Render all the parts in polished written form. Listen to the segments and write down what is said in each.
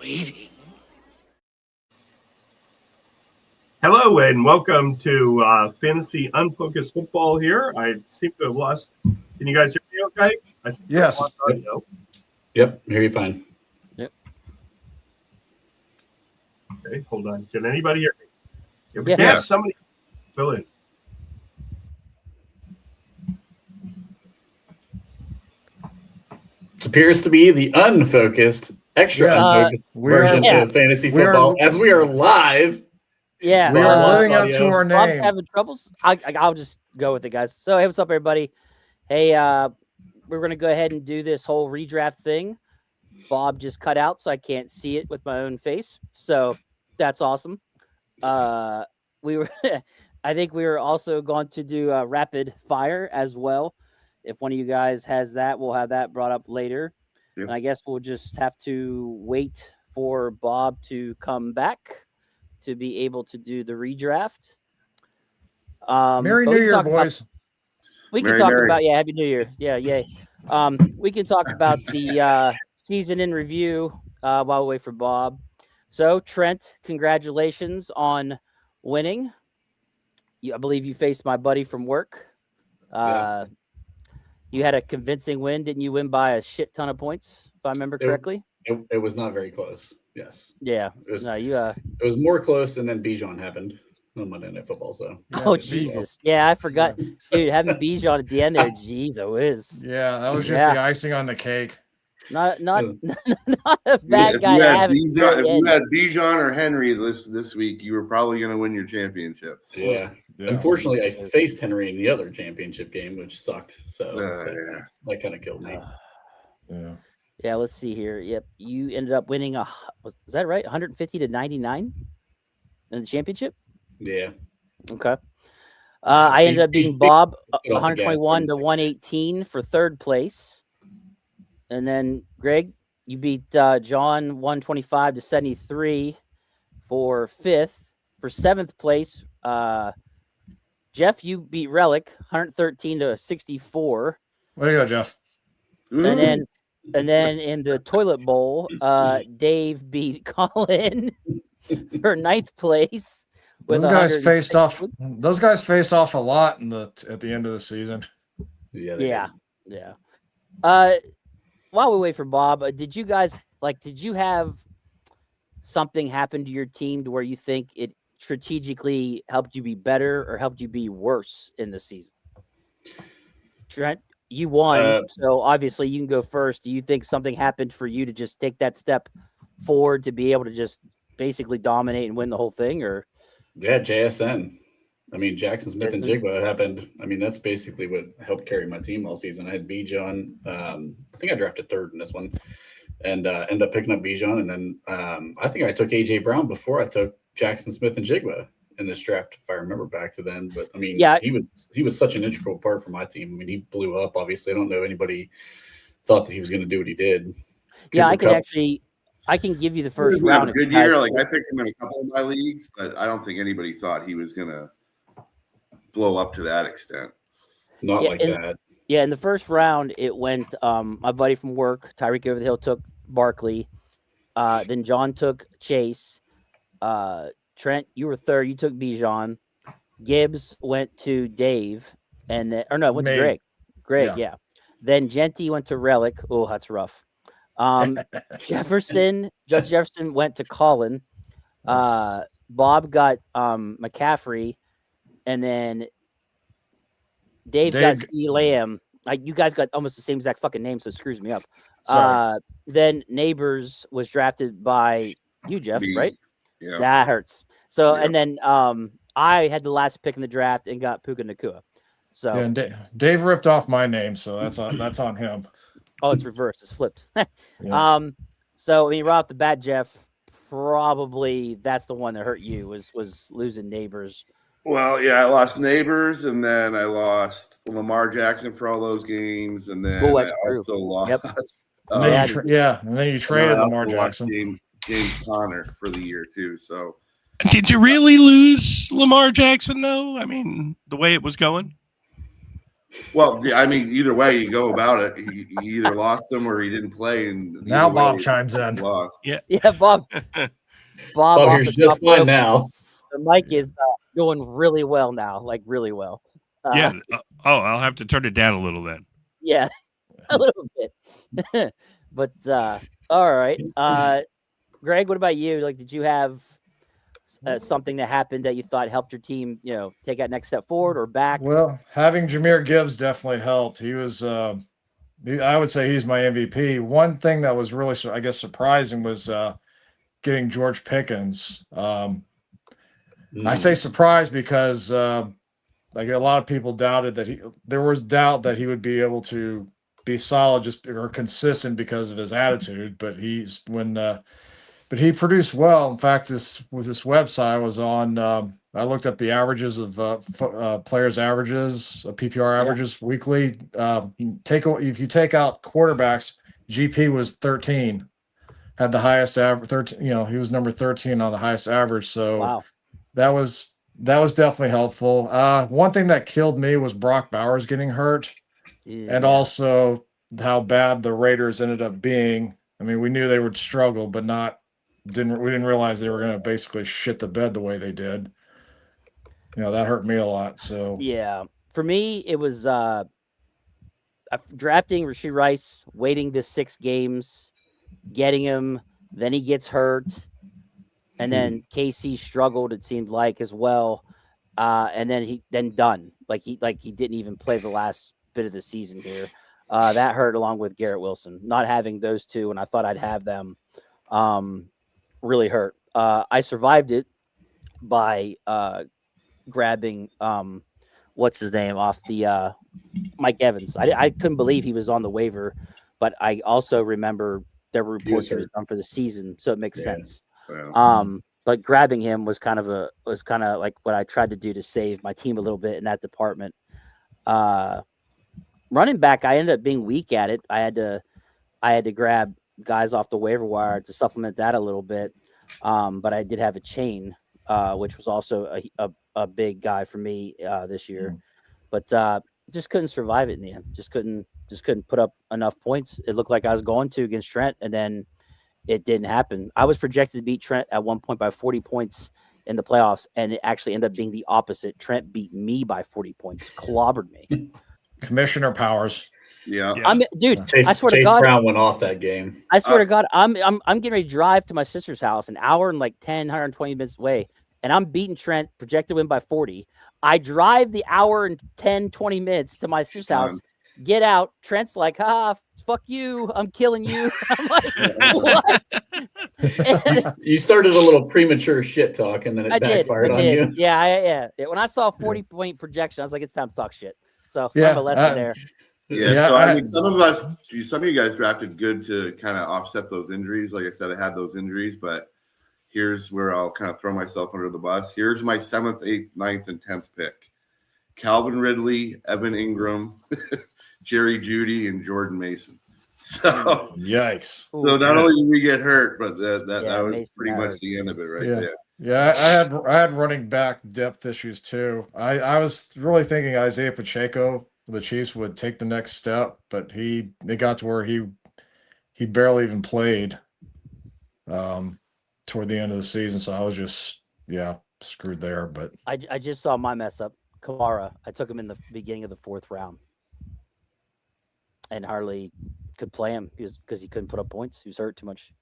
waiting. Hello and welcome to Fantasy Unfocused Football here. I seem to have lost. Can you guys hear me okay? I seem to have Yes. lost audio. Yep, hear you fine. Yep. Okay, hold on. Can anybody hear me? If we Yeah. can't, somebody fill in. It appears to be the unfocused, extra unfocused version of fantasy football as we are live. Yeah, we are living up to our name. Bob's having troubles. I'll just go with it, guys. So, hey, what's up, everybody? Hey, we're gonna go ahead and do this whole redraft thing. Bob just cut out, so I can't see it with my own face. So that's awesome. We were, I think we were also going to do rapid fire as well. If one of you guys has that, we'll have that brought up later. Yep. And I guess we'll just have to wait for Bob to come back to be able to do the redraft. Merry New Year, boys. We can talk about, Happy New Year. Yeah, yay. We can talk about the season in review while we wait for Bob. So, Trent, congratulations on winning. I believe you faced my buddy from work. You had a convincing win. Didn't you win by a shit ton of points, if I remember correctly? It was not very close. Yes. Yeah. It was more close, and then Bijan happened on Monday Night Football. So. Oh Jesus! Yeah, I forgot, dude. Having Bijan at the end there, geez, whiz. Yeah, that was just the icing on the cake. Not a bad guy. If you had Bijan or Henry this week, you were probably going to win your championship. Yeah. Unfortunately, I faced Henry in the other championship game, which sucked. So that kind of killed me. Yeah. Let's see here. Yep, you ended up winning was that right? 150 to 99 in the championship. Yeah. Okay. I ended up beating Bob 121 to 118 for third place. And then Greg, you beat John 125 to 73 for fifth. For seventh place, Jeff, you beat Relic 113 to 64. Way to go, Jeff. And then in the toilet bowl, Dave beat Colin for ninth place. Those guys faced off. Those guys faced off a lot at the end of the season. Yeah. While we wait for Bob, did you have something happen to your team to where you think it strategically helped you be better or helped you be worse in the season? Trent, you won, so obviously you can go first. Do you think something happened for you to just take that step forward to be able to just basically dominate and win the whole thing, or? Yeah, JSN. I mean, Jackson Smith and Jigba happened. I mean, that's basically what helped carry my team all season. I had Bijan. I think I drafted third in this one, and ended up picking up Bijan. And then I think I took AJ Brown before I took Jackson Smith and Jigba in this draft, if I remember back to then. But I mean, he was such an integral part for my team. I mean, he blew up. Obviously, I don't know anybody thought that he was going to do what he did. I can give you the first round. A good year. Like I picked him in a couple of my leagues, but I don't think anybody thought he was going to blow up to that extent. Not like that. Yeah, in the first round, it went my buddy from work, Tyreek Over the Hill, took Barkley. Then John took Chase. Trent, you were third. You took Bijan. Gibbs went to Dave. And then, went to Greg. Yeah. Then Genty went to Relic. Oh, that's rough. Justin Jefferson went to Colin. Bob got McCaffrey. And then Dave got C. Lamb. You guys got almost the same exact fucking name, so it screws me up. Then Neighbors was drafted by you, Jeff, right? Yeah. That hurts. So, and then I had the last pick in the draft and got Puka Nacua. So Dave ripped off my name, so that's on him. Oh, it's reversed. It's flipped. So I mean, right off the bat, Jeff, probably that's the one that hurt you was losing Neighbors. Well, yeah, I lost Neighbors, and then I lost Lamar Jackson for all those games, and then I also lost. Yep. And then you traded Lamar Jackson. James Conner for the year too. So, did you really lose Lamar Jackson though? I mean, the way it was going. Well, I mean, either way you go about it, he either lost him or he didn't play. And Now either way, Bob chimes in. Lost. Yeah, Bob. Bob, off here's the just top rope. fine now. The mic is going really well now, like really well. Yeah. I'll have to turn it down a little then. Yeah, a little bit. But all right, Greg, what about you? Like, did you have something that happened that you thought helped your team, take that next step forward or back? Well, having Jahmyr Gibbs definitely helped. He was, I would say he's my MVP. One thing that was really, I guess, surprising was getting George Pickens. I say surprised because like a lot of people doubted that there was doubt that he would be able to be solid or consistent because of his attitude, but but he produced well. In fact, with this website I was on, I looked up the averages of players' averages, PPR averages weekly. If you take out quarterbacks, GP was 13, had the highest average. 13, he was number 13 on the highest average. So Wow. that was definitely helpful. One thing that killed me was Brock Bowers getting hurt, and also how bad the Raiders ended up being. I mean, we knew they would struggle, but we didn't realize they were going to basically shit the bed the way they did. That hurt me a lot. So yeah, for me, it was drafting Rashee Rice, waiting the 6 games, getting him, then he gets hurt, and then KC struggled. It seemed like as well, and then done. Like he didn't even play the last bit of the season here. That hurt, along with Garrett Wilson. Not having those two, and I thought I'd have them, really hurt. I survived it by grabbing what's his name off the Mike Evans. I couldn't believe he was on the waiver, but I also remember there were reports he was done for the season, so it makes sense. Yeah. But grabbing him was kind of like what I tried to do to save my team a little bit in that department. Running back, I ended up being weak at it. I had to grab guys off the waiver wire to supplement that a little bit. But I did have a chain, which was also a big guy for me this year. But just couldn't survive it in the end. Just couldn't put up enough points. It looked like I was going to against Trent, and then it didn't happen. I was projected to beat Trent at one point by 40 points in the playoffs, and it actually ended up being the opposite. Trent beat me by 40 points, clobbered me. Commissioner Powers. Yeah. Dude, I swear to God, Brown went off that game. I swear to God, I'm getting ready to drive to my sister's house, an hour and like 120 minutes away, and I'm beating Trent, projected win by 40. I drive the hour and 20 minutes to my sister's house, get out. Trent's like, fuck you, I'm killing you. I'm like, what? You started a little premature shit talk, and then it backfired on you. Yeah. When I saw 40-point projection, I was like, it's time to talk shit. So I have a lesson there. Yeah, so I mean, some of you guys drafted good to kind of offset those injuries. Like I said, I had those injuries, but here's where I'll kind of throw myself under the bus. Here's my 7th, 8th, 9th, and 10th pick: Calvin Ridley, Evan Ingram, Jerry Jeudy, and Jordan Mason. So yikes! So not only did we get hurt, but that was pretty much the end of it, right there. Yeah, I had running back depth issues too. I was really thinking Isaiah Pacheco, the Chiefs, would take the next step, but it got to where he barely even played toward the end of the season. So I was just screwed there. But I just saw my mess up. Kamara, I took him in the beginning of the 4th round, and hardly could play him because he couldn't put up points. He was hurt too much.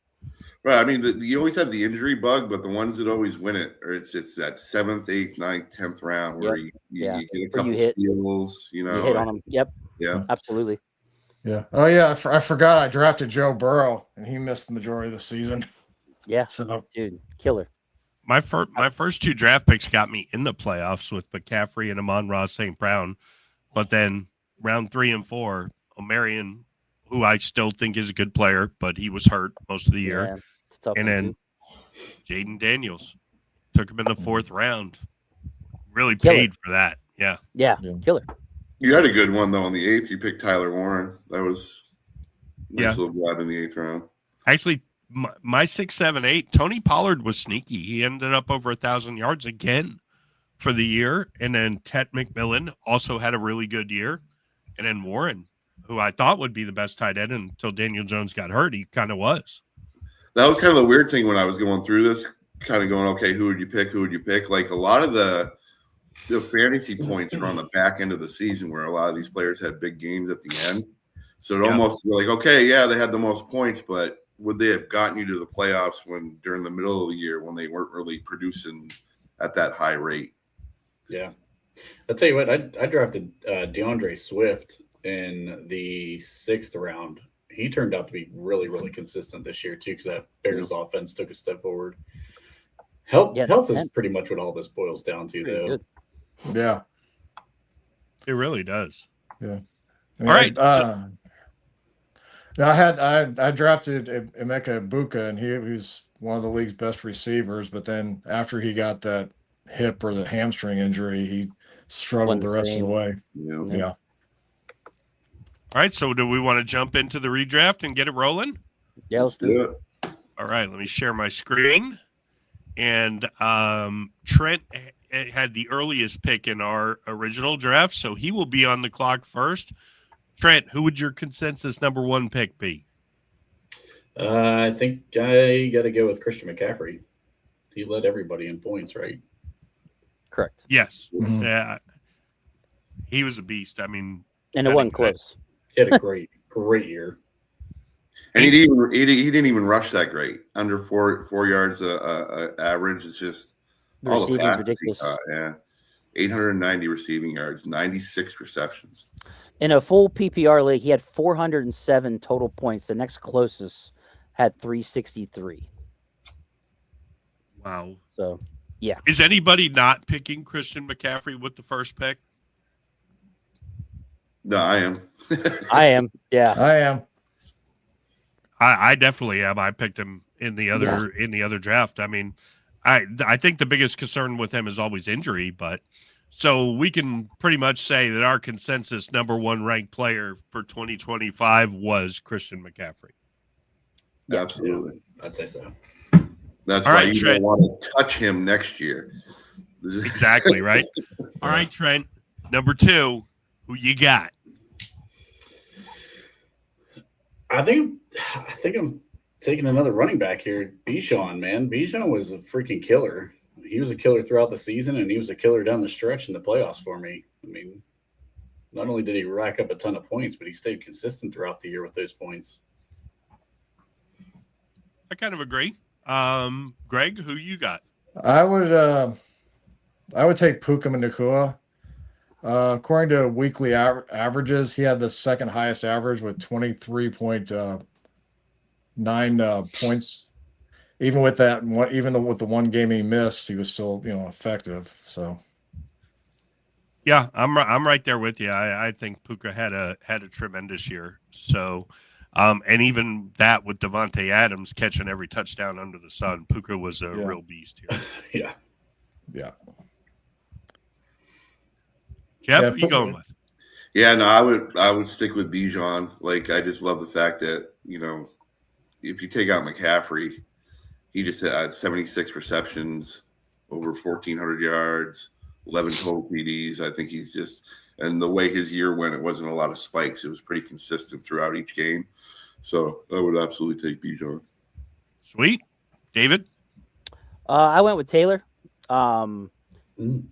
Right. I mean, you always have the injury bug, but the ones that always win it, or it's that 7th, 8th, 9th, 10th round where you get a couple steals. You hit on them. Yep. Yeah. Absolutely. Yeah. Oh yeah. I forgot I drafted Joe Burrow, and he missed the majority of the season. Yeah. So, dude, killer. My first 2 draft picks got me in the playoffs with McCaffrey and Amon-Ra St. Brown, but then round 3 and 4, Omarion, who I still think is a good player, but he was hurt most of the year. Yeah, it's tough. And then Jaden Daniels, took him in the 4th round. Really paid for that. Yeah. Yeah. Killer. You had a good one though. On the 8th, you picked Tyler Warren. That was nice little grab in the 8th round. Actually, my 6, 7, 8, Tony Pollard was sneaky. He ended up over 1,000 yards again for the year. And then Ted McMillan also had a really good year. And then Warren, who I thought would be the best tight end until Daniel Jones got hurt, he kind of was. That was kind of a weird thing when I was going through this, kind of going, okay, who would you pick? Who would you pick? Like a lot of the fantasy points were on the back end of the season where a lot of these players had big games at the end. So it almost like, okay, yeah, they had the most points, but would they have gotten you to the playoffs when during the middle of the year when they weren't really producing at that high rate? Yeah. I'll tell you what, I drafted DeAndre Swift in the 6th round. He turned out to be really, really consistent this year, too, because that Bears offense took a step forward. Health is pretty much what all this boils down to, though. Good. Yeah. It really does. Yeah. All right. I drafted Emeka Ibuka, and he was one of the league's best receivers. But then after he got that hip or the hamstring injury, he struggled the rest of the way. Yeah. All right. So do we want to jump into the redraft and get it rolling? Yeah, let's do it. All right. Let me share my screen. And Trent had the earliest pick in our original draft, so he will be on the clock first. Trent, who would your consensus number 1 pick be? I think I got to go with Christian McCaffrey. He led everybody in points, right? Correct. Yes. Mhm. Yeah. He was a beast. I mean, And it wasn't close. He had a great year. And he didn't even rush that great. Under 4 yards average. It's just The all the receiving's passes ridiculous. he caught, yeah. 890 receiving yards, 96 receptions. In a full PPR league, he had 407 total points. The next closest had 363. wow. So, yeah. Is anybody not picking Christian McCaffrey with the first pick? No, I am. I am. Yeah. I am. I definitely am. I picked him in the other draft. I mean, I think the biggest concern with him is always injury, but so we can pretty much say that our consensus number 1 ranked player for 2025 was Christian McCaffrey. Absolutely. I'd say so. That's All why right, you Trent. don't want to touch him next year. Exactly, right? All right, Trent. Number 2, who you got? I think I'm taking another running back here. Bijan, man. Bijan was a freaking killer. He was a killer throughout the season, and he was a killer down the stretch in the playoffs for me. I mean, not only did he rack up a ton of points, but he stayed consistent throughout the year with those points. I kind of agree. Greg, who you got? I would take Puka Nacua. According to weekly averages, he had the second highest average with 23.9 points. Even with that, with the one game he missed, he was still effective. So, Yeah, I'm right there with you. I think Puka had a tremendous year. So, and even that with Devontae Adams catching every touchdown under the sun, Puka was a real beast here. Yeah. Jeff, what are you going with? Yeah, no, I would stick with Bijan. Like, I just love the fact that, if you take out McCaffrey, he just had 76 receptions, over 1,400 yards, 11 total PDs. I think he's just, and the way his year went, it wasn't a lot of spikes. It was pretty consistent throughout each game. So I would absolutely take Bijan. Sweet. David? I went with Taylor. Ooh, He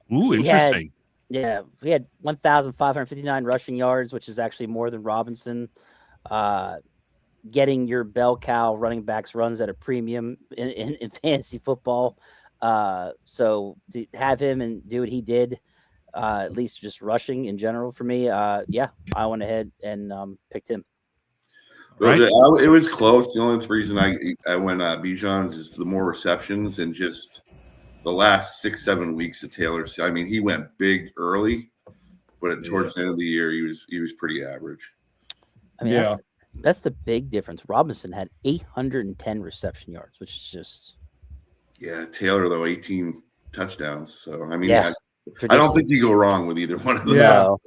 interesting. he had 1,559 rushing yards, which is actually more than Robinson. Getting your bell cow running backs runs at a premium in fantasy football. So to have him and do what he did, at least just rushing in general for me, I went ahead and picked him. Right. It was close. The only reason I went Bijan is just the more receptions and just the last 6-7 weeks of Taylor. I mean, he went big early, but towards the end of the year, he was pretty average. I mean, that's the big difference. Robinson had 810 reception yards, which is just Taylor though 18 touchdowns. So I mean, I don't think you go wrong with either one of them. No.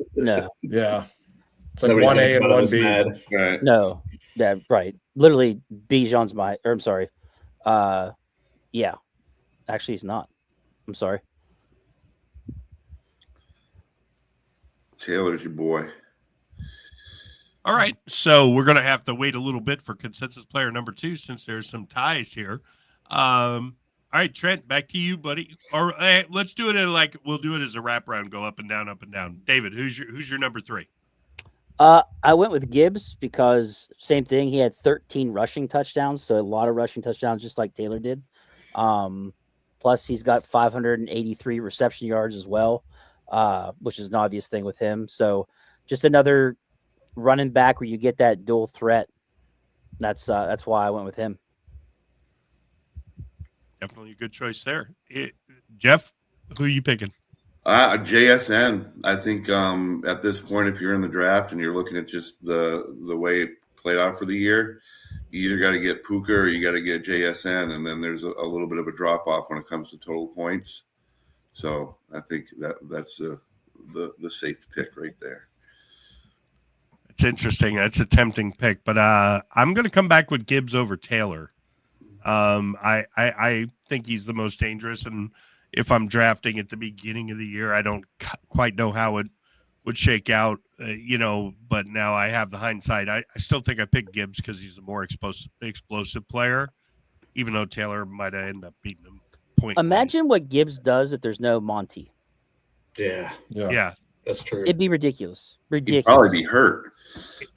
Yeah. It's like 1A and 1B. Right. No. Yeah, right. Literally, Bijan's I'm sorry. Actually, he's not. I'm sorry. Taylor's your boy. All right, so we're going to have to wait a little bit for consensus player number 2 since there's some ties here. All right, Trent, back to you, buddy. Or let's do it we'll do it as a wraparound, go up and down, up and down. David, who's your number 3? I went with Gibbs because same thing. He had 13 rushing touchdowns, so a lot of rushing touchdowns, just like Taylor did. Plus, he's got 583 reception yards as well, which is an obvious thing with him. So, just another running back where you get that dual threat. That's why I went with him. Definitely a good choice there. Jeff, who are you picking? JSN. I think at this point, if you're in the draft and you're looking at just the way it played out for the year, you either got to get Puka or you got to get JSN, and then there's a little bit of a drop off when it comes to total points. So I think that's the safe pick right there. It's interesting. It's a tempting pick, but I'm going to come back with Gibbs over Taylor. I think he's the most dangerous, and if I'm drafting at the beginning of the year, I don't quite know how it would shake out, but now I have the hindsight. I still think I picked Gibbs because he's a more explosive player, even though Taylor might end up beating him. Imagine what Gibbs does if there's no Monty. Yeah. That's true. It'd be ridiculous. He'd probably be hurt.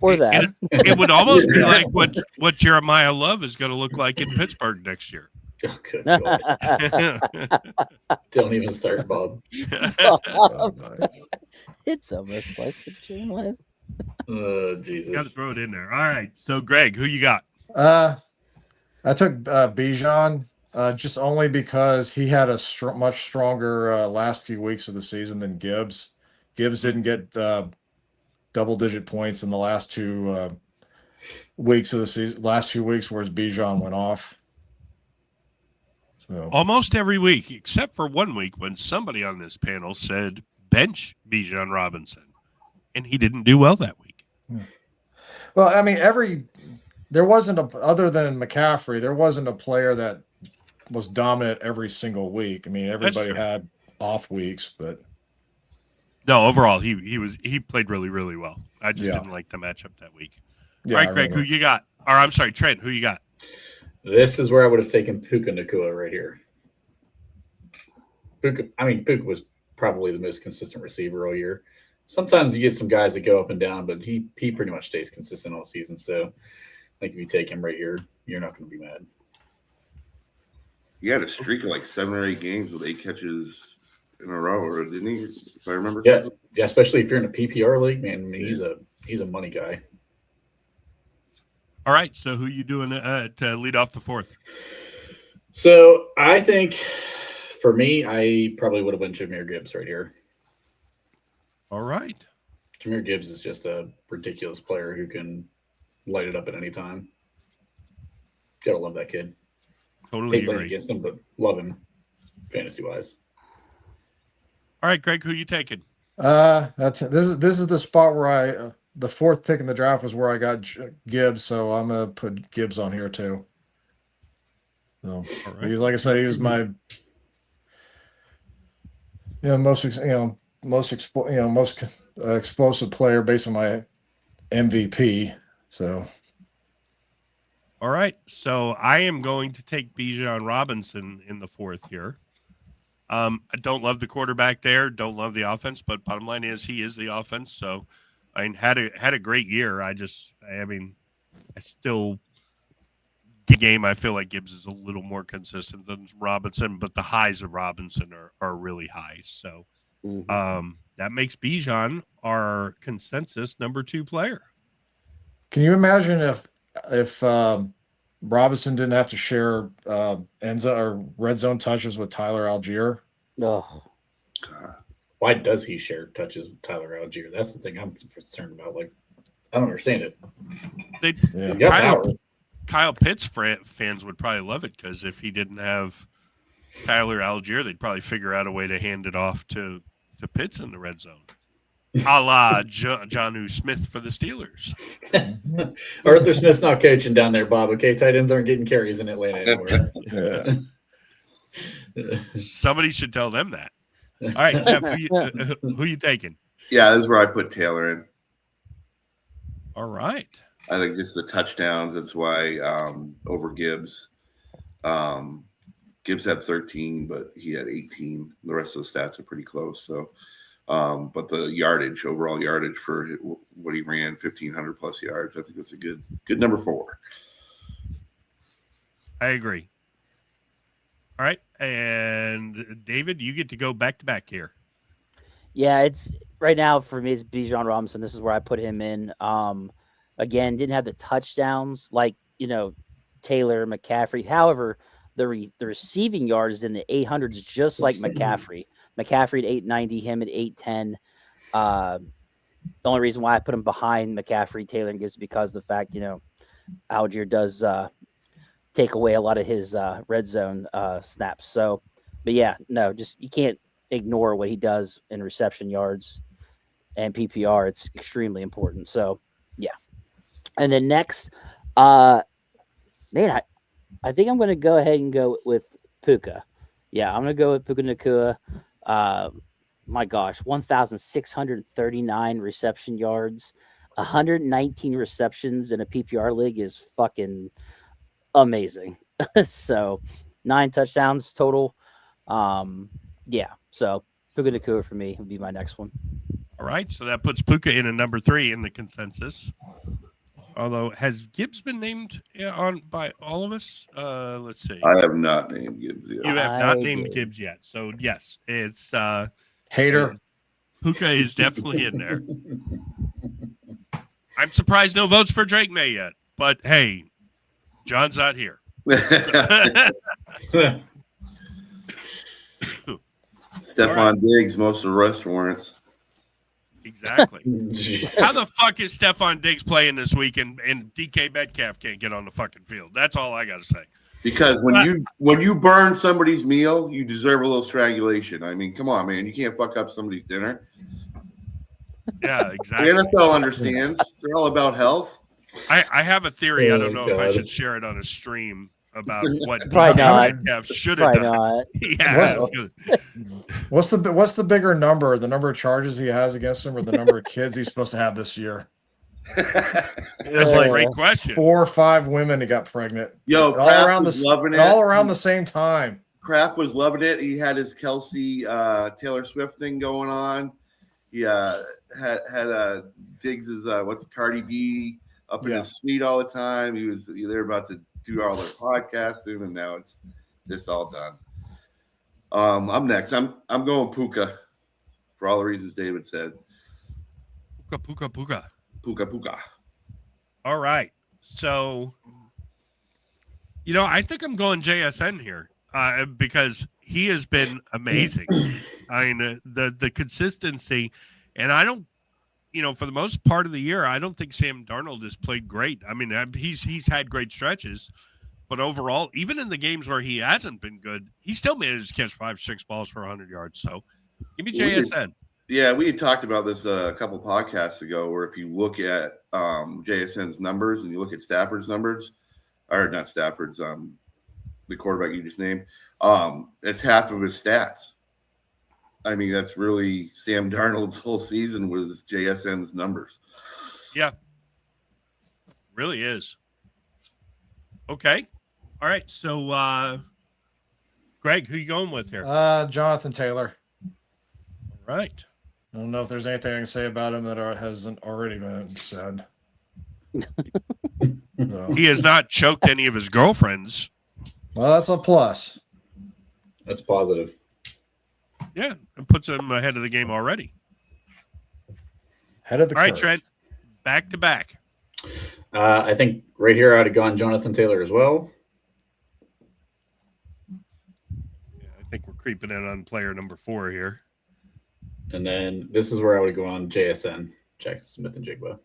Or that. It would almost be like what Jeremiah Love is going to look like in Pittsburgh next year. Oh, good God. Don't even start, Bob. It's almost like the journalist. Oh, Jesus. Got to throw it in there. All right. So, Greg, who you got? I took Bijan just only because he had a much stronger last few weeks of the season than Gibbs. Gibbs didn't get double-digit points in the last 2 weeks of the season. Last 2 weeks, whereas Bijan went off. So almost every week, except for 1 week when somebody on this panel said bench Bijan Robinson, and he didn't do well that week. Well, I mean, other than McCaffrey, there wasn't a player that was dominant every single week. I mean, everybody had off weeks, but no, overall, he played really, really well. I just didn't like the matchup that week. Yeah, all right, Greg, who you got? Or I'm sorry, Trent, who you got? This is where I would have taken Puka Nacua right here. Puka was probably the most consistent receiver all year. Sometimes you get some guys that go up and down, but he pretty much stays consistent all season. So I think if you take him right here, you're not going to be mad. He had a streak of like 7 or 8 games with 8 catches in a row, or didn't he? If I remember. Yeah, especially if you're in a PPR league, man. I mean, he's a money guy. All right, so who you doing to lead off the fourth? So I think for me, I probably would have went Jahmyr Gibbs right here. All right. Jahmyr Gibbs is just a ridiculous player who can light it up at any time. Gotta love that kid. Totally Hate playing agree. against him, but love him fantasy-wise. All right, Greg, who you taking? this is the spot where the fourth pick in the draft was where I got Gibbs, so I'm gonna put Gibbs on here too. So he was, like I said, he was my most explosive player based on my MVP. So. All right, so I am going to take Bijan Robinson in the fourth here. I don't love the quarterback there, don't love the offense, but bottom line is he is the offense. So I mean, had a great year. I still game. I feel like Gibbs is a little more consistent than Robinson, but the highs of Robinson are really high. So that makes Bijan our consensus number 2 player. Can you imagine if Robinson didn't have to share red zone touches with Tyler Algier? Oh, God. Why does he share touches with Tyler Algier? That's the thing I'm concerned about. Like, I don't understand it. He's got power. Kyle Pitts fans would probably love it because if he didn't have Tyler Algier, they'd probably figure out a way to hand it off to Pitts in the red zone. A la Jonnu Smith for the Steelers. Arthur Smith's not coaching down there, Bob. Okay, tight ends aren't getting carries in Atlanta anymore. Somebody should tell them that. All right, Jeff, who you taking? Yeah, this is where I put Taylor in. All right. I think just the touchdowns. That's why over Gibbs. Gibbs had 13, but he had 18. The rest of the stats are pretty close. So, but the yardage, overall yardage for what he ran, 1,500 plus yards. I think that's a good number 4. I agree. All right. And David, you get to go back to back here. Yeah, it's right now for me. It's Bijan Robinson. This is where I put him in. Again, didn't have the touchdowns like Taylor, McCaffrey. However, the receiving yards in the 800s, just like McCaffrey. McCaffrey at 890, him at 810. The only reason why I put him behind McCaffrey, Taylor, and Gibbs is because of the fact Algier does take away a lot of his red zone snaps. So, but yeah, no, just you can't ignore what he does in reception yards and PPR. It's extremely important. So, yeah. And then next, I think I'm going to go ahead and go with Puka. Yeah, I'm going to go with Puka Nacua. My gosh, 1,639 reception yards, 119 receptions in a PPR league is fucking amazing. So 9 touchdowns total. Yeah, so Puka Nacua for me would be my next one. All right, so that puts Puka in a number 3 in the consensus. Although, has Gibbs been named on by all of us? Let's see. I have not named Gibbs yet. You have not named Gibbs yet. So, yes, it's Hater. Puka is definitely in there. I'm surprised no votes for Drake May yet. But, hey, John's not here. Stephon Diggs, most arrest warrants. Exactly. How the fuck is Stephon Diggs playing this week and DK Metcalf can't get on the fucking field? That's all I got to say. Because when you burn somebody's meal, you deserve a little strangulation. I mean, come on, man. You can't fuck up somebody's dinner. Yeah, exactly. The NFL understands. They're all about health. I have a theory. I don't know if I God. should share it on a stream about what Probably not. Metcalf should have Probably done. not. Yeah. What's the bigger number? The number of charges he has against him, or the number of kids he's supposed to have this year? That's a great question. 4 or 5 women that got pregnant. Yo, all Kraft around was the loving it. all around the same time. Kraft was loving it. He had his Kelsey Taylor Swift thing going on. He had Diggs's what's Cardi B up in his suite all the time. They're about to do all their podcasting, and now it's just all done. I'm next. I'm going Puka for all the reasons David said. Puka. Puka. All right. So, I think I'm going JSN here because he has been amazing. I mean, the consistency, and I don't, for the most part of the year, I don't think Sam Darnold has played great. I mean, he's had great stretches, but overall, even in the games where he hasn't been good, he still managed to catch 5-6 balls for 100 yards. So, give me JSN. Yeah, we had talked about this a couple podcasts ago, where if you look at JSN's numbers and you look at Stafford's numbers, or not Stafford's, the quarterback you just named, it's half of his stats. I mean, that's really Sam Darnold's whole season was JSN's numbers. Yeah, really is. Okay. All right. So, Greg, who you going with here? Jonathan Taylor. All right. I don't know if there's anything I can say about him that hasn't already been said. So. He has not choked any of his girlfriends. Well, that's a plus. That's positive. Yeah, it puts him ahead of the game already. Head of the All right, curve. Trent, back to back. I think right here I would have gone Jonathan Taylor as well. Yeah, I think we're creeping in on player number 4 here. And then this is where I would go on JSN, Jackson Smith and Jigba.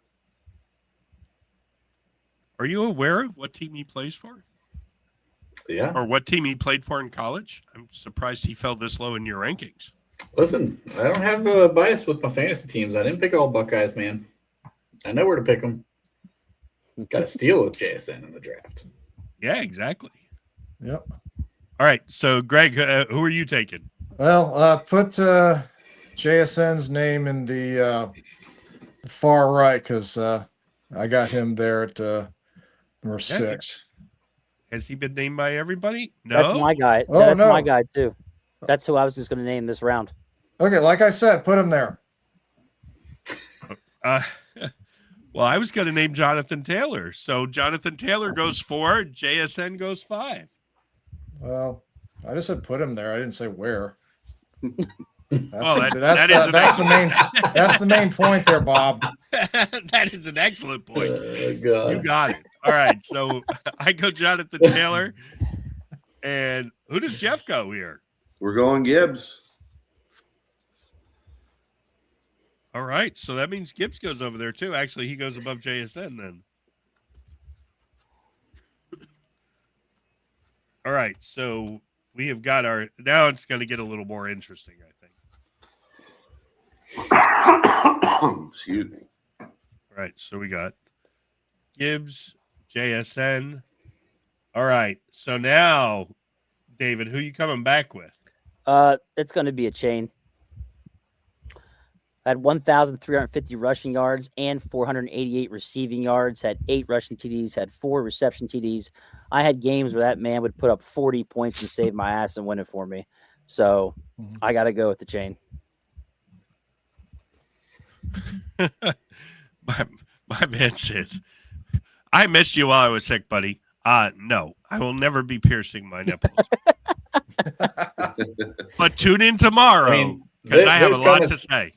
Are you aware of what team he plays for? Yeah. Or what team he played for in college? I'm surprised he fell this low in your rankings. Listen, I don't have a bias with my fantasy teams. I didn't pick all Buckeyes, man. I know where to pick them. Got to steal with JSN in the draft. Yeah, exactly. Yep. All right, so Greg, who are you taking? Well, put JSN's name in the far right because I got him there at number 6. Has he been named by everybody? No. That's my guy. Oh, That's no. my guy too. That's who I was just going to name this round. Okay, like I said, put him there. Well, I was going to name Jonathan Taylor. So Jonathan Taylor goes 4, JSN goes 5. Well, I just said put him there. I didn't say where. That's the main point there, Bob. That is an excellent point. God. You got it. All right. So I go Jonathan Taylor. And who does Jeff go here? We're going Gibbs. All right. So that means Gibbs goes over there too. Actually, he goes above JSN then. All right. So we have got our, now it's going to get a little more interesting, I think. Excuse me. All right. So we got Gibbs, JSN. All right. So now, David, who you coming back with? It's going to be a chain. I had 1,350 rushing yards and 488 receiving yards, had 8 rushing TDs, had 4 reception TDs. I had games where that man would put up 40 points and save my ass and win it for me. So I got to go with the chain. my man said, I missed you while I was sick, buddy. No, I will never be piercing my nipples. But tune in tomorrow because I have a lot to say.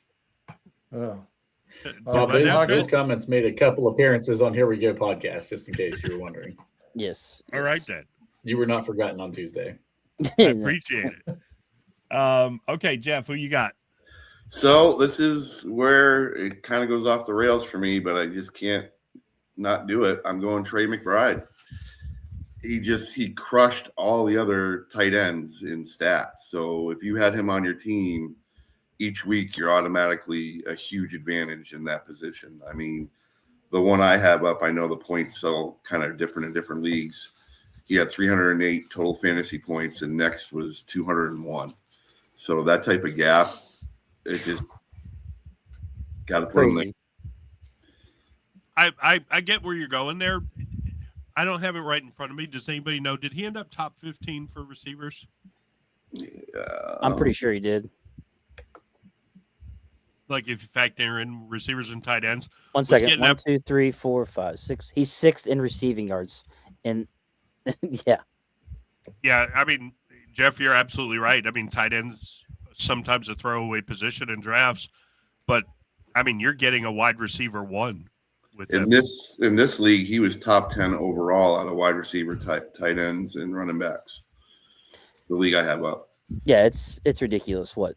Those comments made a couple appearances on Here We Go podcast, just in case you were wondering. Yes. All right, then. You were not forgotten on Tuesday. I appreciate it. Okay, Jeff, who you got? So this is where it kind of goes off the rails for me, but I just can't not do it. I'm going Trey McBride. He crushed all the other tight ends in stats. So if you had him on your team each week, you're automatically a huge advantage in that position. I mean, the one I have up, I know the points so kind of different in different leagues. He had 308 total fantasy points, and next was 201. So that type of gap, it just got to put him there. I get where you're going there. I don't have it right in front of me. Does anybody know? Did he end up top 15 for receivers? Yeah, I'm pretty sure he did. Like if you factor in receivers and tight ends. 1 second. 1, 2, 3, 4, 5, 6. He's 6th in receiving yards. And yeah. Yeah, I mean, Jeff, you're absolutely right. I mean, tight ends sometimes a throwaway position in drafts, but I mean, you're getting a wide receiver 1 with in this league. He was top 10 overall out of wide receiver tight ends and running backs. The league I have up. Yeah, it's ridiculous. What?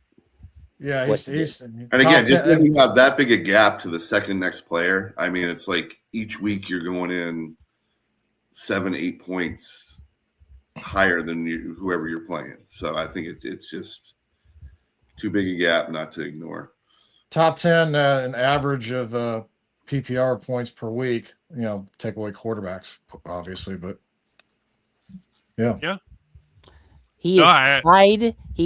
Yeah, he's and again, just when you have that big a gap to the second next player, I mean, it's like each week you're going in 7-8 points higher than whoever you're playing. So I think it's just too big a gap not to ignore. Top 10, an average of PPR points per week. You know, take away quarterbacks, obviously, but yeah. He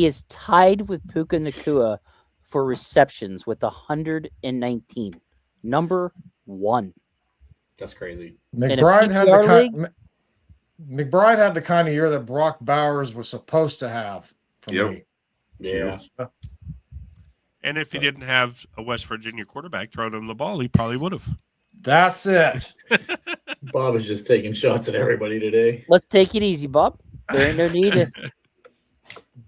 is tied with Puka Nacua for receptions with 119. Number 1. That's crazy. McBride had the kind of year that Brock Bowers was supposed to have for me. Yeah. And if he didn't have a West Virginia quarterback throwing him the ball, he probably would have. That's it. Bob is just taking shots at everybody today. Let's take it easy, Bob. There ain't no need to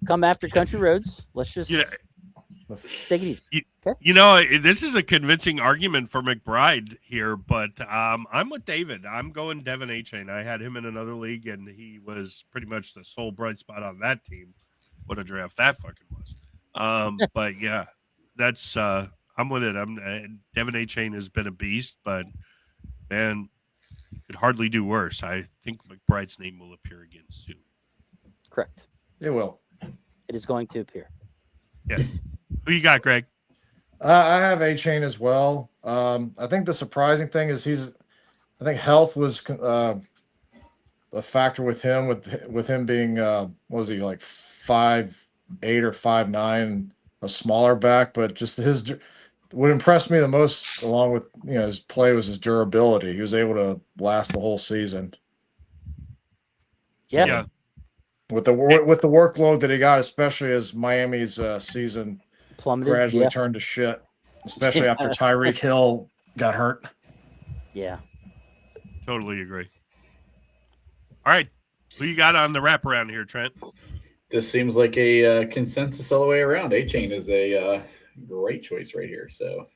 come after country roads. Let's just take it easy. Okay? You know, this is a convincing argument for McBride here, but I'm with David. I'm going Devin A-Chain. I had him in another league, and he was pretty much the sole bright spot on that team. What a draft that fucking was. But yeah, that's I'm with it. Devin A-Chain has been a beast, but man, could hardly do worse. I think McBride's name will appear again soon. Correct. It will. It is going to appear. Yes. Who you got, Greg? I have A-Chain as well. I think the surprising thing is I think health was a factor with him, with him being what was he, like 5'8" or 5'9", a smaller back, but just what impressed me the most, along with his play, was his durability. He was able to last the whole season. Yeah. With the workload that he got, especially as Miami's season Plummeted. gradually turned to shit, especially after Tyreek Hill got hurt. Yeah. Totally agree. All right. Who you got on the wraparound here, Trent? This seems like a consensus all the way around. A-Chain is a great choice right here. So,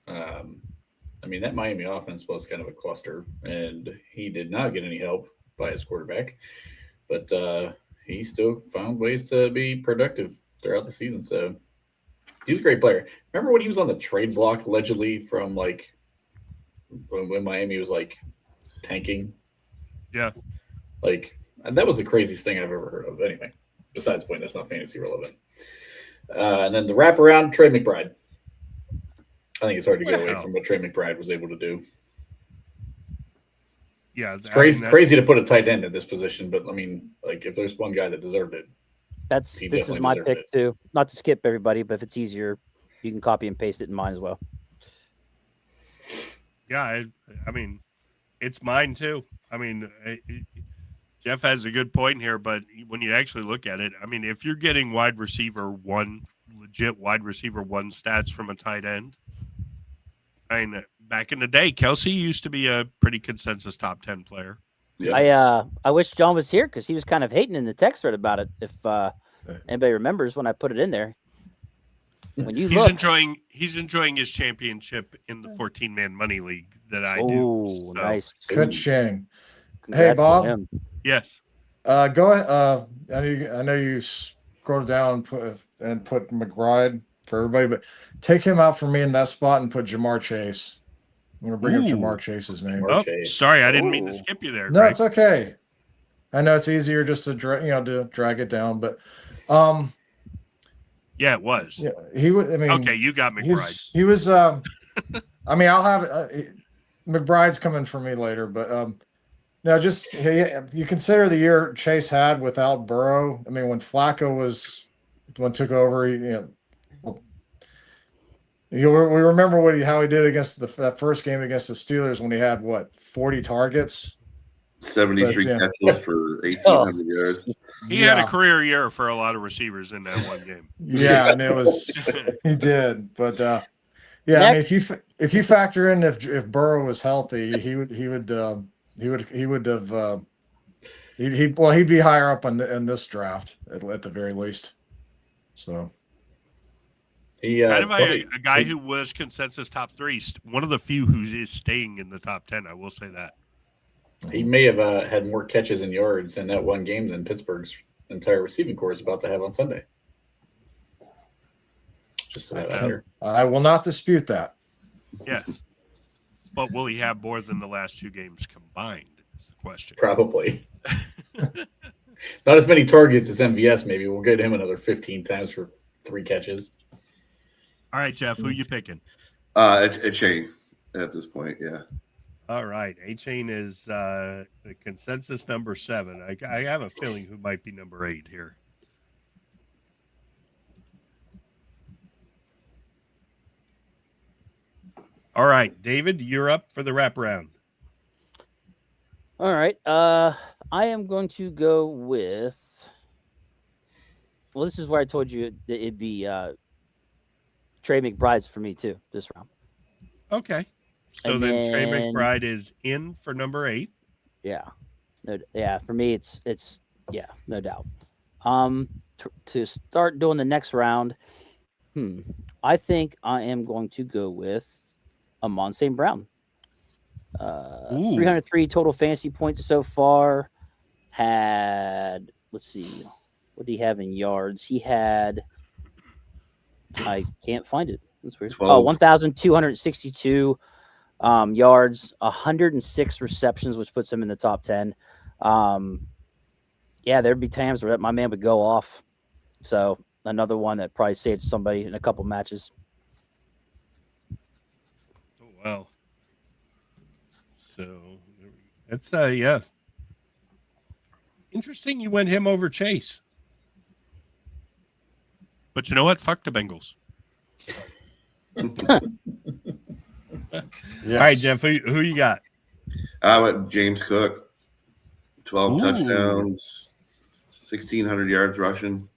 I mean, that Miami offense was kind of a cluster, and he did not get any help by his quarterback. But he still found ways to be productive throughout the season. So he's a great player. Remember when he was on the trade block allegedly from like when Miami was like tanking? Yeah. Like that was the craziest thing I've ever heard of. Anyway, besides the point, that's not fantasy relevant. And then the wraparound, Trey McBride. I think it's hard to get away from what Trey McBride was able to do. Yeah, it's crazy to put a tight end at this position, but I mean, like if there's one guy that deserved it, this is my pick too. Not to skip everybody, but if it's easier, you can copy and paste it in mine as well. Yeah, I mean, it's mine too. I mean, Jeff has a good point here, but when you actually look at it, I mean, if you're getting legit wide receiver one stats from a tight end, I mean, back in the day, Kelsey used to be a pretty consensus top 10 player. Yeah. I wish John was here because he was kind of hating in the text thread about it. If anybody remembers when I put it in there, when you he's enjoying his championship in the 14-man money league that I do. So. Nice. Ka-ching. Hey, Bob. Yes. Go ahead. I know you scrolled down and put McBride for everybody, but take him out for me in that spot and put Jamar Chase. I'm going to bring up Jamar Chase's name. Sorry, I didn't mean to skip you there. No, Greg. it's okay. I know it's easier just to drag it down, but yeah, it was. Yeah, he would. I mean, okay, you got McBride. He was. I mean, I'll have McBride's coming for me later, but now just you consider the year Chase had without Burrow. I mean, when Flacco took over, we remember how he did against that first game against the Steelers when he had 40 targets, 73 catches for 1,800 yards. He had a career year for a lot of receivers in that one game. Yeah, and it was he did, but I mean, if you factor in if Burrow was healthy, he'd be higher up in this draft at the very least. So. Kind of a guy who was consensus top 3, one of the few who is staying in the top 10. I will say that. He may have had more catches and yards in that one game than Pittsburgh's entire receiving corps is about to have on Sunday. Just so I will not dispute that. Yes. But will he have more than the last 2 games combined is the question. Probably. Not as many targets as MVS, maybe. We'll get him another 15 times for 3 catches. All right, Jeff, who you picking? A-Chain at this point, yeah. All right. A-Chain is the consensus number 7. I have a feeling who might be number 8 here. All right, David, you're up for the wraparound. All right. I am going to go with. Well, this is where I told you that it'd be Trey McBride's for me too this round. Okay. So then Trey McBride is in for number 8. Yeah. For me it's no doubt. To start doing the next round, I think I am going to go with Amon St. Brown. 303 total fantasy points so far. Had, let's see, what did he have in yards? He had, I can't find it. That's weird. 1,262 yards, 106 receptions, which puts him in the top 10. There'd be times where my man would go off. So another one that probably saved somebody in a couple matches. Oh, wow. So that's yeah. Interesting you went him over Chase. But you know what? Fuck the Bengals. Yes. All right, Jeff, who you got? I went James Cook, 12 Ooh. touchdowns, 1,600 yards rushing,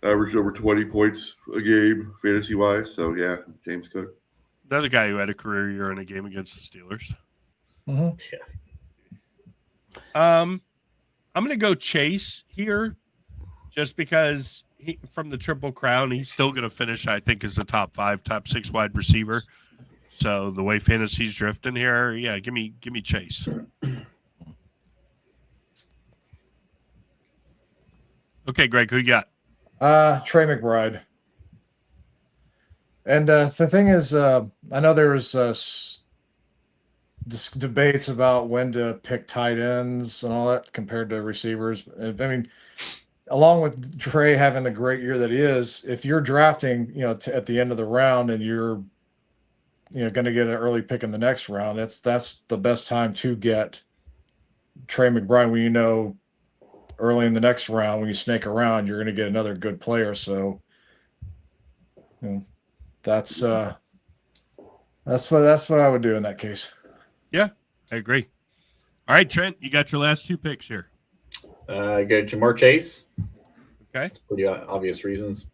averaged over 20 points a game fantasy wise. So yeah, James Cook. Another guy who had a career year in a game against the Steelers. Mhm. I'm going to go Chase here, just because from the Triple Crown, he's still going to finish, I think, as the top 5, top 6 wide receiver. So the way fantasy's drifting here, yeah, give me Chase. Okay, Greg, who you got? Trey McBride. And the thing is, I know there was debates about when to pick tight ends and all that compared to receivers. I mean, along with Trey having the great year that he is, if you're drafting, at the end of the round and you're, going to get an early pick in the next round, that's the best time to get Trey McBride when early in the next round, when you snake around, you're going to get another good player. So, that's what I would do in that case. Yeah, I agree. All right, Trent, you got your last 2 picks here. I got Jamar Chase. Okay. Pretty obvious reasons.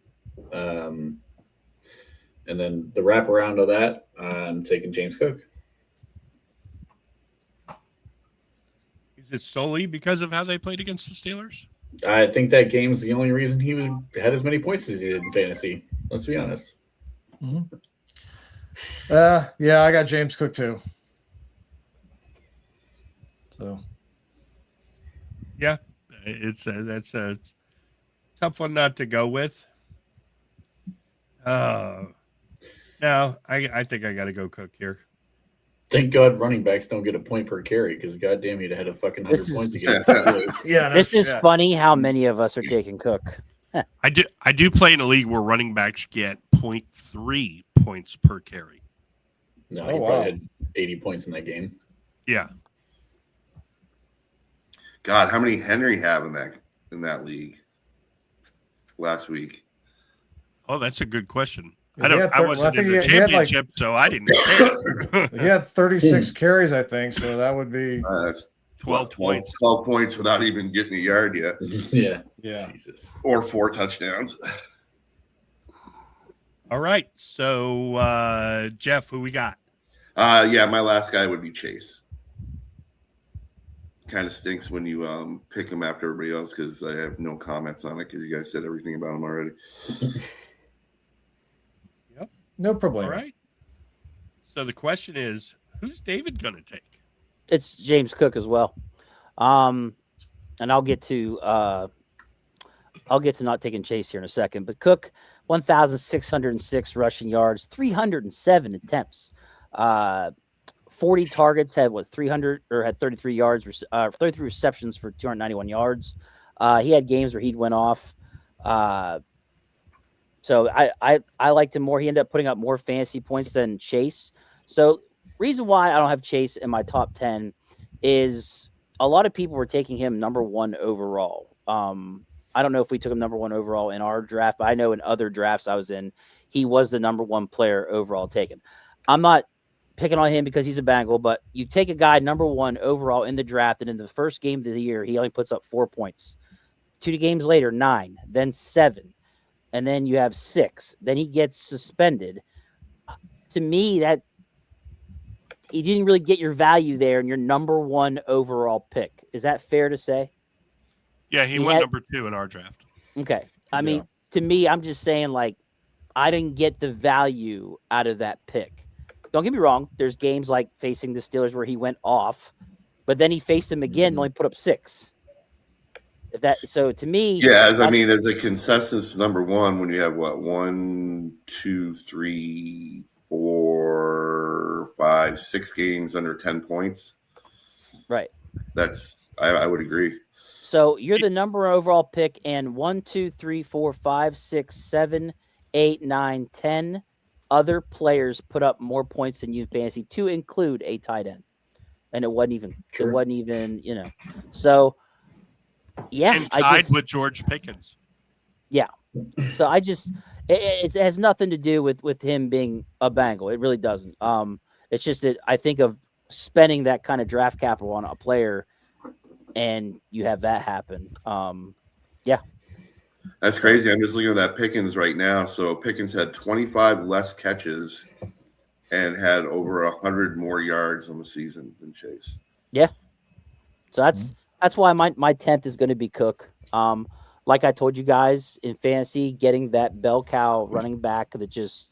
And then the wraparound of that, I'm taking James Cook. Is it solely because of how they played against the Steelers? I think that game's the only reason he had as many points as he did in fantasy. Let's be honest. Mm-hmm. Yeah, I got James Cook too. So, yeah, that's a tough one not to go with. No, I think I got to go Cook here. Thank God running backs don't get a point per carry because goddamn, you'd have had a fucking 100 points against the Steelers. yeah, This is funny how many of us are taking Cook. I do play in a league where running backs get 0.3 points per carry. No, Oh, he wow. probably had 80 points in that game. Yeah. God, how many Henry have in that league last week? Oh, that's a good question. Yeah, I wasn't in the championship, so I didn't care. He had 36 carries, I think. So that would be That's 12 points. 12 points without even getting a yard yet, Yeah. Jesus. or 4 touchdowns. All right. So, Jeff, who we got? Yeah, my last guy would be Chase. Kind of stinks when you pick him after everybody else because I have no comments on it because you guys said everything about him already. No problem. All right. So the question is, who's David going to take? It's James Cook as well. And I'll get to not taking Chase here in a second, but Cook, 1,606 rushing yards, 307 attempts, 40 targets, had 33 yards, 33 receptions for 291 yards. He had games where he'd went off. So I liked him more. He ended up putting up more fantasy points than Chase. So reason why I don't have Chase in my top 10 is a lot of people were taking him number 1 overall. I don't know if we took him number 1 overall in our draft, but I know in other drafts I was in, he was the number 1 player overall taken. I'm not picking on him because he's a Bengal, but you take a guy number 1 overall in the draft, and in the first game of the year, he only puts up 4 points. 2 games later, 9, then 7. And then you have 6. Then he gets suspended. To me, that you didn't really get your value there in your number 1 overall pick. Is that fair to say? Yeah, he went number 2 in our draft. Okay. I mean, to me, I'm just saying, I didn't get the value out of that pick. Don't get me wrong. There's games like facing the Steelers where he went off, but then he faced them again and only put up 6. So to me, yeah, as a consensus number 1, when you have 1, 2, 3, 4, 5, 6 games under 10 points, right? That's I would agree. So you're the number 1 overall pick, and 1, 2, 3, 4, 5, 6, 7, 8, 9, 10 other players put up more points than you in fantasy, to include a tight end, and it wasn't even. So. Yeah, and tied with George Pickens. Yeah, So it has nothing to do with him being a Bengal. It really doesn't. It's just that I think of spending that kind of draft capital on a player, and you have that happen. That's crazy. I'm just looking at that Pickens right now. So Pickens had 25 less catches and had over 100 more yards on the season than Chase. Yeah. So that's why my 10th is going to be Cook. Like I told you guys in fantasy, getting that bell cow running back that just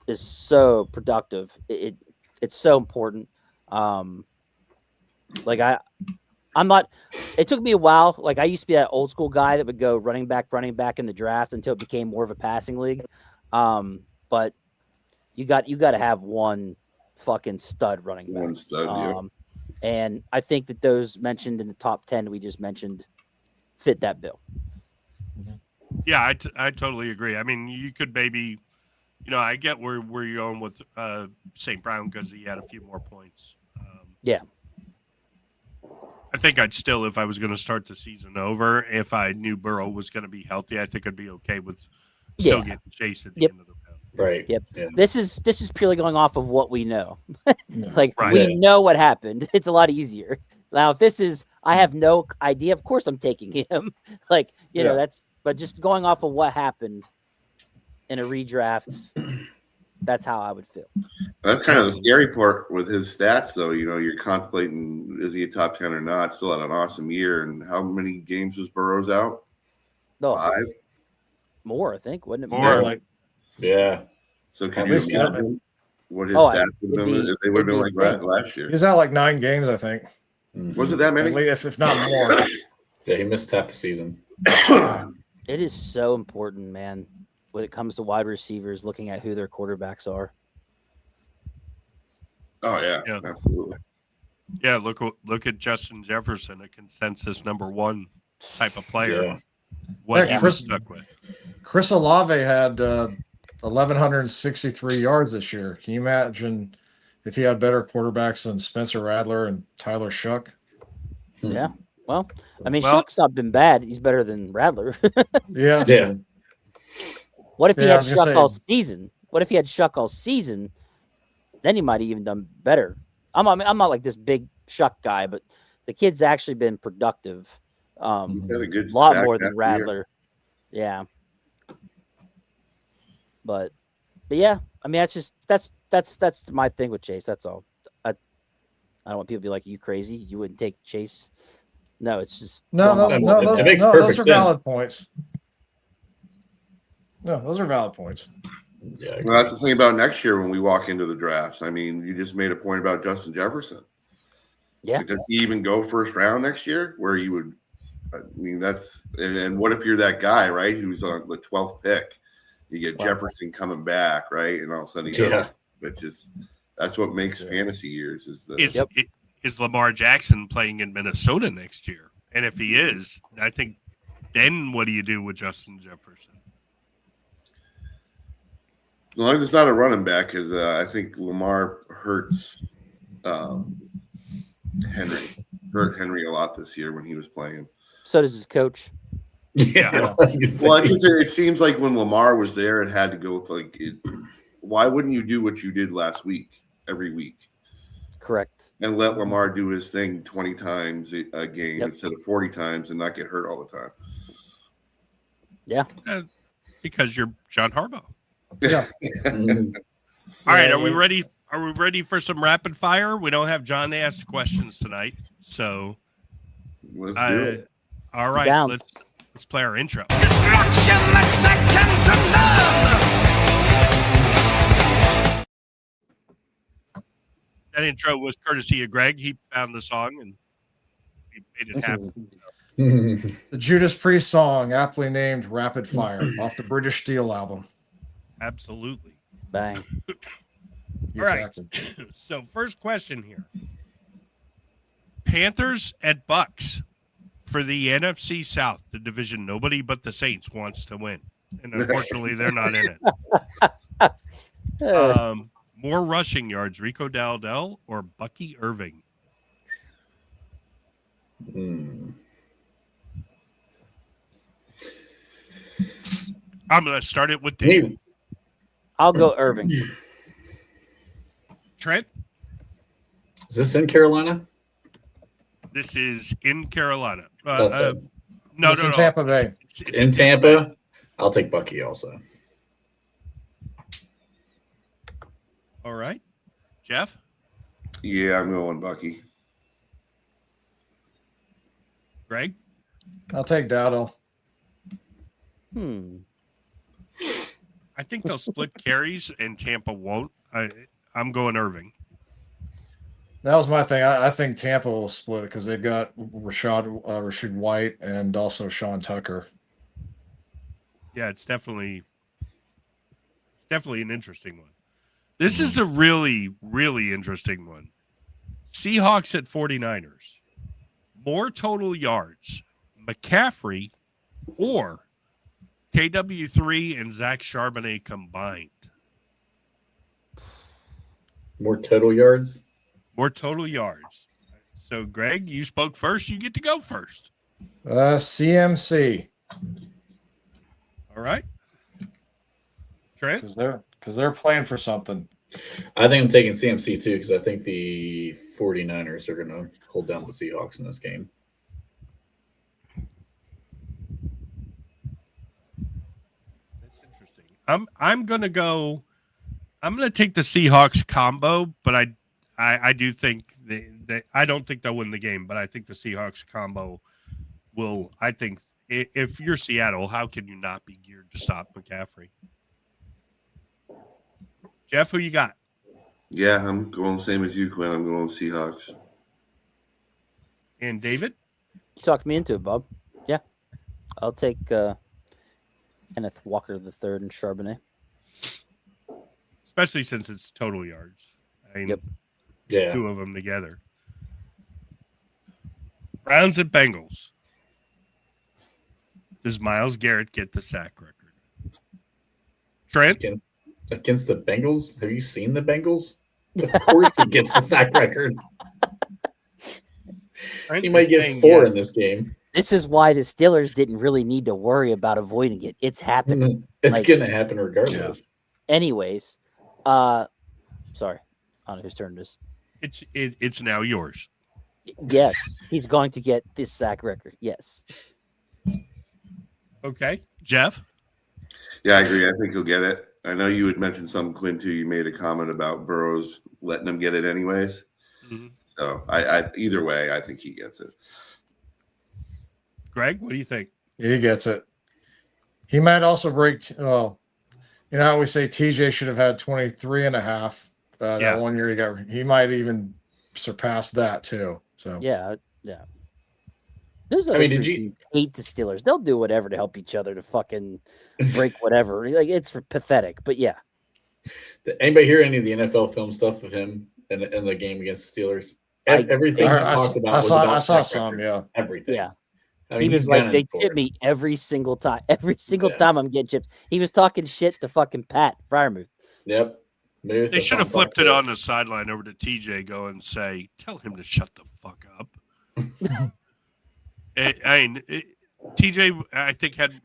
is so productive. It's so important. I'm not. It took me a while. Like I used to be that old school guy that would go running back in the draft until it became more of a passing league. But you got to have one fucking stud running back. One stud, yeah. And I think that those mentioned in the top 10 we just mentioned fit that bill. Yeah, I totally agree. I mean, you could maybe, I get where you're going with St. Brown because he had a few more points. Yeah. I think I'd still, if I was going to start the season over, if I knew Burrow was going to be healthy, I think I'd be okay with still getting Chase at the end of the round. Right. Yep. Yeah. This is purely going off of what we know. Right. We know what happened. It's a lot easier. Now, if I have no idea, of course I'm taking him. But just going off of what happened in a redraft, that's how I would feel. That's kind of the scary part with his stats, though. You're contemplating, is he a top 10 or not? Still had an awesome year. And how many games was Burrows out? No, 5? more, I think, wasn't it? More. Yeah. So could At you least imagine what his Oh, stats would have been if they would have been like that last year? He's out like 9 games, I think. Was it that many? At least, if not more. Yeah, he missed half the season. It is so important, man, when it comes to wide receivers, looking at who their quarterbacks are. Oh yeah, absolutely. Yeah, look at Justin Jefferson, a consensus number 1 type of player. Yeah. What Yeah, he was stuck with. Chris Olave had 1,163 yards this year. Can you imagine if he had better quarterbacks than Spencer Rattler and Tyler Shuck? Yeah. Well, I mean, Shuck's not been bad. He's better than Rattler. Yeah. Yeah. What if he Yeah, I had was gonna Shuck say- all season? What if he had Shuck all season? Then he might have even done better. I'm not like this big Shuck guy, but the kid's actually been productive. He had a good lot back more half than of the year. Rattler. Yeah. But yeah, I mean that's my thing with Chase. That's all. I don't want people to be like, you crazy? You wouldn't take Chase? No, it's just No, It those makes are perfect sense. valid points. No, those are valid points. Yeah. Well, that's the thing about next year when we walk into the drafts. I mean, you just made a point about Justin Jefferson. Yeah. Does he even go first round next year? Where you would, I mean, and what if you're that guy, right? Who's on the 12th pick? You get Jefferson coming back, right? And all of a sudden, that's what makes fantasy years Is Lamar Jackson playing in Minnesota next year? And if he is, I think then what do you do with Justin Jefferson? as long as it's not a running back, because I think Lamar hurts hurt Henry a lot this year when he was playing. so does his coach. Yeah. Well, I can say it seems like when Lamar was there, it had to go with why wouldn't you do what you did last week every week? Correct. And let Lamar do his thing 20 times a game instead of 40 times and not get hurt all the time. Yeah. Because you're John Harbaugh. Yeah. All right, are we ready? Are we ready for some rapid fire? We don't have John to ask questions tonight, so Let's do it. all right. Down. Let's play our intro. Destruction that's second to none. That intro was courtesy of Greg. He found the song and he made it happen. The Judas Priest song, aptly named Rapid Fire, off the British Steel album. Absolutely. Bang. All right. Exactly. So first question here. Panthers at Bucks for the NFC South, the division nobody but the Saints wants to win. And unfortunately, they're not in it. More rushing yards, Rico Dowdell or Bucky Irving? I'm going to start it with Dave. I'll go Irving. Trent? Is this in Carolina? This is in Carolina. That's it. No, It's no, in no. Tampa Bay. It's In Tampa, I'll take Bucky also. All right. Jeff? Yeah, I'm going Bucky. Greg? I'll take Dowdle. I think they'll split carries and Tampa won't. I'm going Irving. That was my thing. I think Tampa will split it because they've got Rashad White and also Sean Tucker. Yeah, it's definitely an interesting one. This is a really, really interesting one. Seahawks at 49ers. More total yards. McCaffrey or KW3 and Zach Charbonnet combined. More total yards? More total yards. So, Greg, you spoke first. You get to go first. CMC. All right. Trent? Because they're playing for something. I think I'm taking CMC too because I think the 49ers are going to hold down the Seahawks in this game. That's interesting. I'm gonna take the Seahawks combo, but I do think I don't think they'll win the game, but I think the Seahawks combo will. I think if you're Seattle, how can you not be geared to stop McCaffrey? Jeff, who you got? Yeah, I'm going same as you, Quinn. I'm going Seahawks. And David? You talked me into it, Bob. Yeah. I'll take Kenneth Walker III and Charbonnet. Especially since it's total yards. I mean, Yep. Yeah. two of them together. Browns and Bengals. Does Myles Garrett get the sack record? Trent? Against the Bengals? Have you seen the Bengals? Of course he gets the sack record. Trent He might is get saying 4 yes. in this game. This is why the Steelers didn't really need to worry about avoiding it. It's happening. It's Like- going to happen regardless. Anyways, sorry. I don't know whose turn it is. It's now yours. Yes, he's going to get this sack record. Yes. Okay. Jeff? Yeah, I agree. I think he'll get it. I know you had mentioned something, Quinn, too. You made a comment about Burrows letting him get it anyways. Mm-hmm. So I either way, I think he gets it. Greg, what do you think? He gets it. He might also break. Well, you know how we say TJ should have had 23 and a half Yeah. that 1 year he might even surpass that too. So Yeah. There's I other mean, did teams you- who hate the Steelers. They'll do whatever to help each other to fucking break whatever. Like it's pathetic. But yeah, Did anybody hear any of the NFL film stuff of him in the game against the Steelers? Everything he talked about was about I saw sack some. record. Yeah. Everything. yeah. I mean, He was he's like, gunning they for chip it. me every single time. Every single Yeah. time I'm getting chipped. He was talking shit to fucking Pat Fryermuth. Yep. Maybe They should have flipped it on the sideline over to TJ. Go and say, tell him to shut the fuck up. TJ, I think had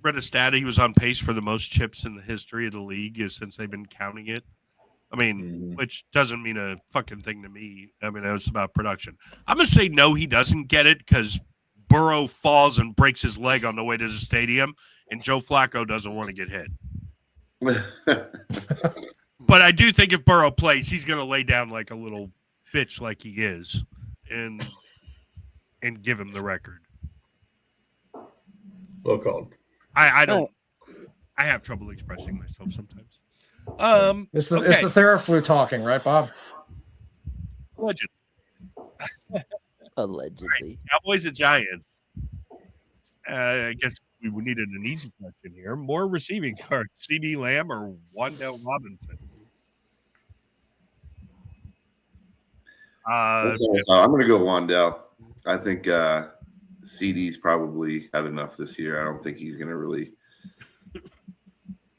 read a stat. He was on pace for the most chips in the history of the league since they've been counting it. I mean, which doesn't mean a fucking thing to me. I mean, it's about production. I'm gonna say no, he doesn't get it because Burrow falls and breaks his leg on the way to the stadium, and Joe Flacco doesn't want to get hit. But I do think if Burrow plays, he's going to lay down like a little bitch like he is and give him the record. Well called. I don't I have trouble expressing myself sometimes. It's the Theraflu talking, right, Bob? Legend. Allegedly. Cowboys and Giants. I guess we needed an easy question here. More receiving cards, CD Lamb or Wan'Dale Robinson? I'm going to go Wan'Dale. I think CD's probably had enough this year. I don't think he's going to really.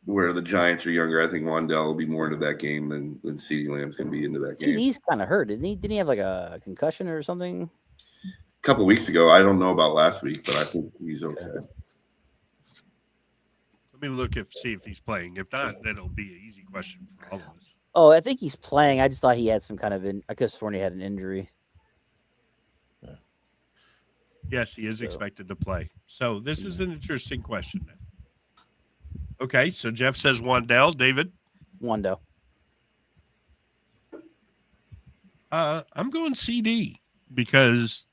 Where the Giants are younger, I think Wan'Dale will be more into that game than CeeDee Lamb's going to be into that game. CD's kind of hurt, didn't he? Didn't he have like a concussion or something? A couple weeks ago, I don't know about last week, but I think he's okay. Let me look see if he's playing. If not, then it'll be an easy question for all of us. Oh, I think he's playing. I just thought he had some kind of I could have sworn he had an injury. Yes, he is So- expected to play. So this is an interesting question then. Okay, so Jeff says Wandell. David? Wando. I'm going CD because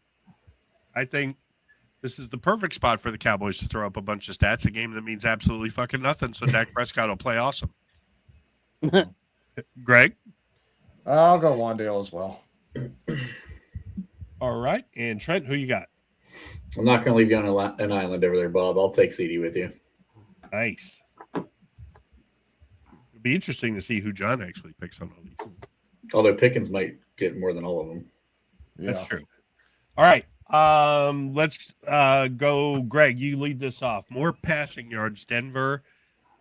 I think this is the perfect spot for the Cowboys to throw up a bunch of stats, a game that means absolutely fucking nothing, so Dak Prescott will play awesome. Greg? I'll go Wandale as well. All right. And Trent, who you got? I'm not going to leave you on an island over there, Bob. I'll take CD with you. Nice. It'll be interesting to see who John actually picks on all these. Although Pickens might get more than all of them. Yeah. That's true. All right. Let's go, Greg. You lead this off. More passing yards, Denver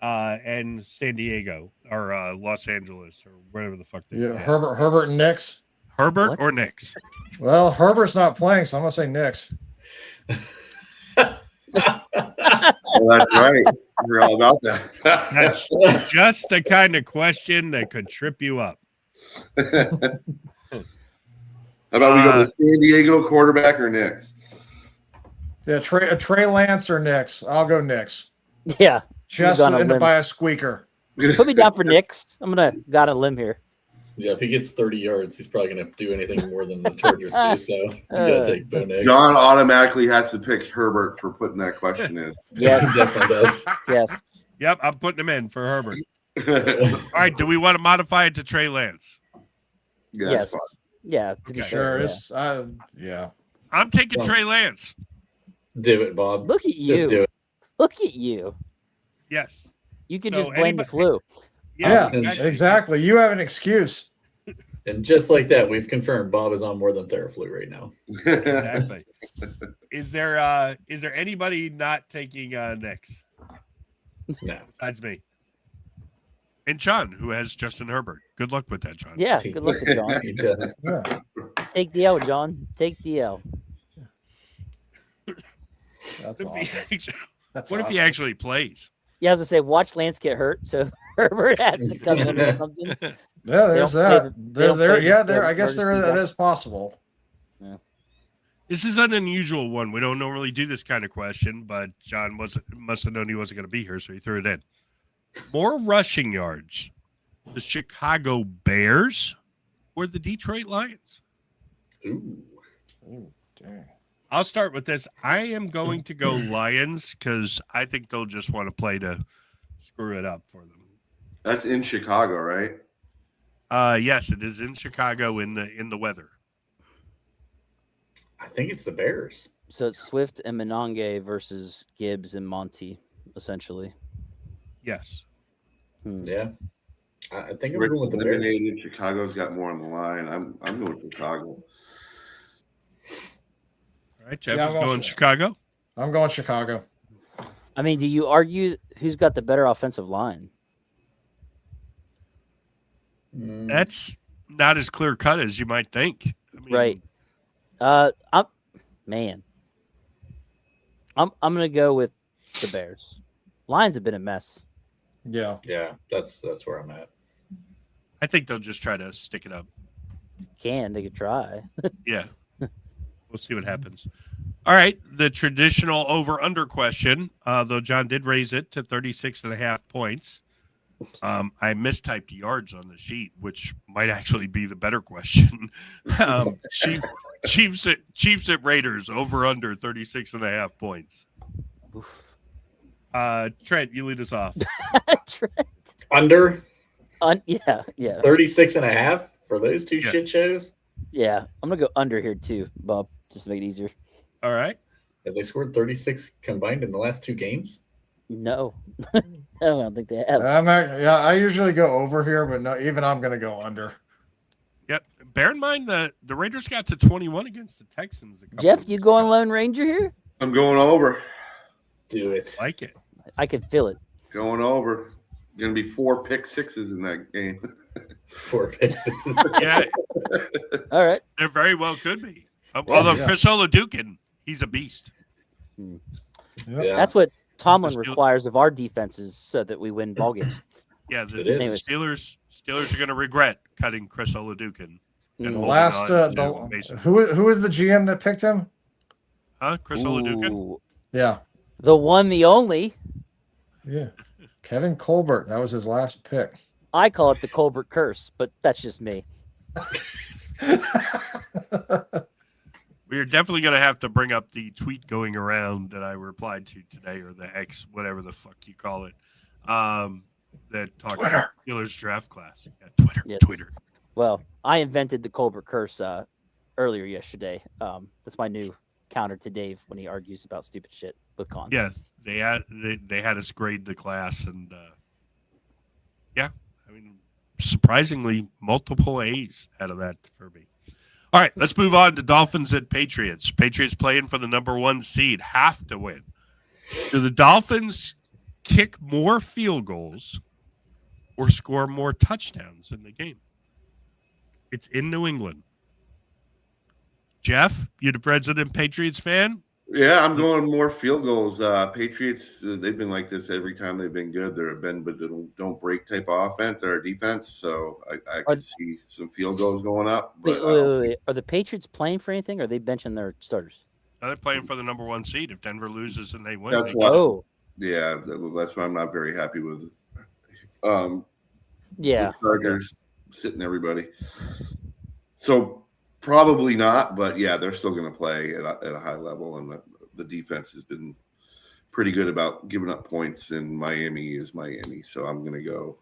and San Diego, or Los Angeles, or whatever the fuck they Yeah, have. Herbert and Knicks. Herbert What? or Knicks? Well, Herbert's not playing, so I'm gonna say Knicks. Well, that's right. We're all about that. That's just the kind of question that could trip you up. How about we go to San Diego quarterback or Knicks? Yeah, Trey Lance or Knicks. I'll go Knicks. Yeah. Just gone a into limb. by a squeaker. Put me down for Knicks. I'm gonna got a limb here. Yeah, if he gets 30 yards, he's probably going to do anything more than the Chargers do. So you got to take Bo Nix. John automatically has to pick Herbert for putting that question in. Yes, He definitely does. yes. Yep, I'm putting him in for Herbert. All right, do we want to modify it to Trey Lance? Yeah, Yes. that's fine. Yeah, to be Okay. Sure, fair. it's yeah. I'm taking Well, Trey Lance. Do it, Bob. Look at Just do you. it. Look at you. Yes. You can So just blame the anybody- flu. Yeah, actually, exactly. You have an excuse. And just like that, we've confirmed Bob is on more than Theraflu right now. Exactly. Is there anybody not taking Knicks No. besides me? And John, who has Justin Herbert. Good luck with that, John. Yeah, good luck with John. He does. Yeah. Take the L, John. Take the L. That's What if he awesome. actually- That's what if he awesome. actually plays? Yeah, I was gonna say, watch Lance get hurt, so Herbert has to come in or something. Yeah, there's don't play that. the- they There's don't there. play Yeah, the there. I guess emergency that guy. is possible. This is an unusual one. We don't normally do this kind of question, but John must have known he wasn't going to be here, so he threw it in. More rushing yards, the Chicago Bears or the Detroit Lions? Ooh. Ooh, dang. I'll start with this. I am going to go Lions because I think they'll just want to play to screw it up for them. That's in Chicago, right? Yes, it is in Chicago in the weather. I think it's the Bears. So it's Swift and Monange versus Gibbs and Monty, essentially. Yes. Yeah. I think I'm Rick's going with the Bears. eliminated. Chicago's got more on the line. I'm going Chicago. All right, Jeff Yeah, is I'm also- going Chicago. I'm going Chicago. I mean, do you argue who's got the better offensive line? Mm, That's not as clear cut as you might think. I mean, Right. I'm gonna go with the Bears. Lions have been a mess. Yeah. yeah, that's where I'm at. I think they'll just try to stick it up. They could try. Yeah. We'll see what happens. All right. The traditional over-under question, though John did raise it to 36.5 points. I mistyped yards on the sheet, which might actually be the better question. Chiefs at Raiders, over-under 36.5 points. Oof. Trent, you lead us off. Under Yeah. 36 and a half for those two Yes. shit shows. Yeah. I'm gonna go under here too, Bob, just to make it easier. All right. Have they scored 36 combined in the last two games? No. I don't think they have. I usually go over here, but no, even I'm going to go under. Yep. Bear in mind the Raiders got to 21 against the Texans. Jeff, you going Lone Ranger here? I'm going over. Do it. Like it. I can feel it. Going over. Going to be 4 pick sixes in that game. 4 picks. Yeah, All right. there very well could be. Although yeah. Chris Oladukin, he's a beast. Yep. Yeah. That's what Tomlin The Steel- requires of our defenses so that we win ball games. Yeah, the It is. Anyways. Steelers are going to regret cutting Chris Oladukin. Mm. And The holding last on to Mason. who is the GM that picked him? Huh? Chris Oladukin? Ooh, Yeah, the one, the only. yeah, Kevin Colbert. That was his last pick. I call it the Colbert curse, but that's just me. We are definitely going to have to bring up the tweet going around that I replied to today, or the X, whatever the fuck you call it, that talked about Steelers draft class. Yeah, Twitter, Yes. Twitter. Well, I invented the Colbert curse earlier yesterday. That's my new counter to Dave when he argues about stupid shit with Con. Yeah, they had us grade the class, and yeah, I mean, surprisingly, multiple A's out of that for me. All right, let's move on to Dolphins and Patriots. Patriots playing for the number 1 seed, have to win. Do the Dolphins kick more field goals or score more touchdowns in the game? It's in New England. Jeff, you the President Patriots fan? Yeah, I'm going more field goals. Patriots, they've been like this every time they've been good. They're a bend but don't break type of offense or defense. So I could see some field goals going up. But Wait. Are the Patriots playing for anything, or are they benching their starters? They're playing for the number 1 seed. If Denver loses and they win, That's they why. Oh, Yeah, that's why I'm not very happy with. yeah. The Chargers sitting everybody. So probably not, but yeah, they're still going to play at a high level, and the defense has been pretty good about giving up points. And Miami is Miami, so I'm going to go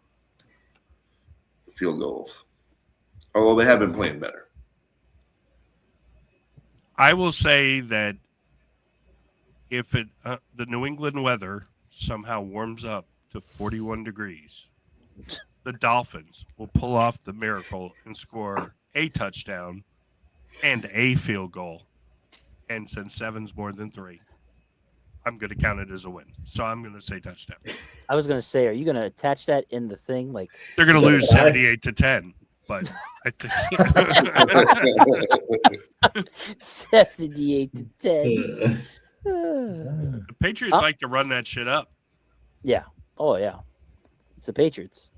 field goals. Although they have been playing better. I will say that if the New England weather somehow warms up to 41 degrees, the Dolphins will pull off the miracle and score a touchdown and a field goal. And since 7's more than 3, I'm going to count it as a win. So I'm going to say touchdown. I was going to say, are you going to attach that in the thing? Like, They're going to lose that 78-10, but I think 78-10. the Patriots like to run that shit up. Yeah. Oh, yeah. It's the Patriots.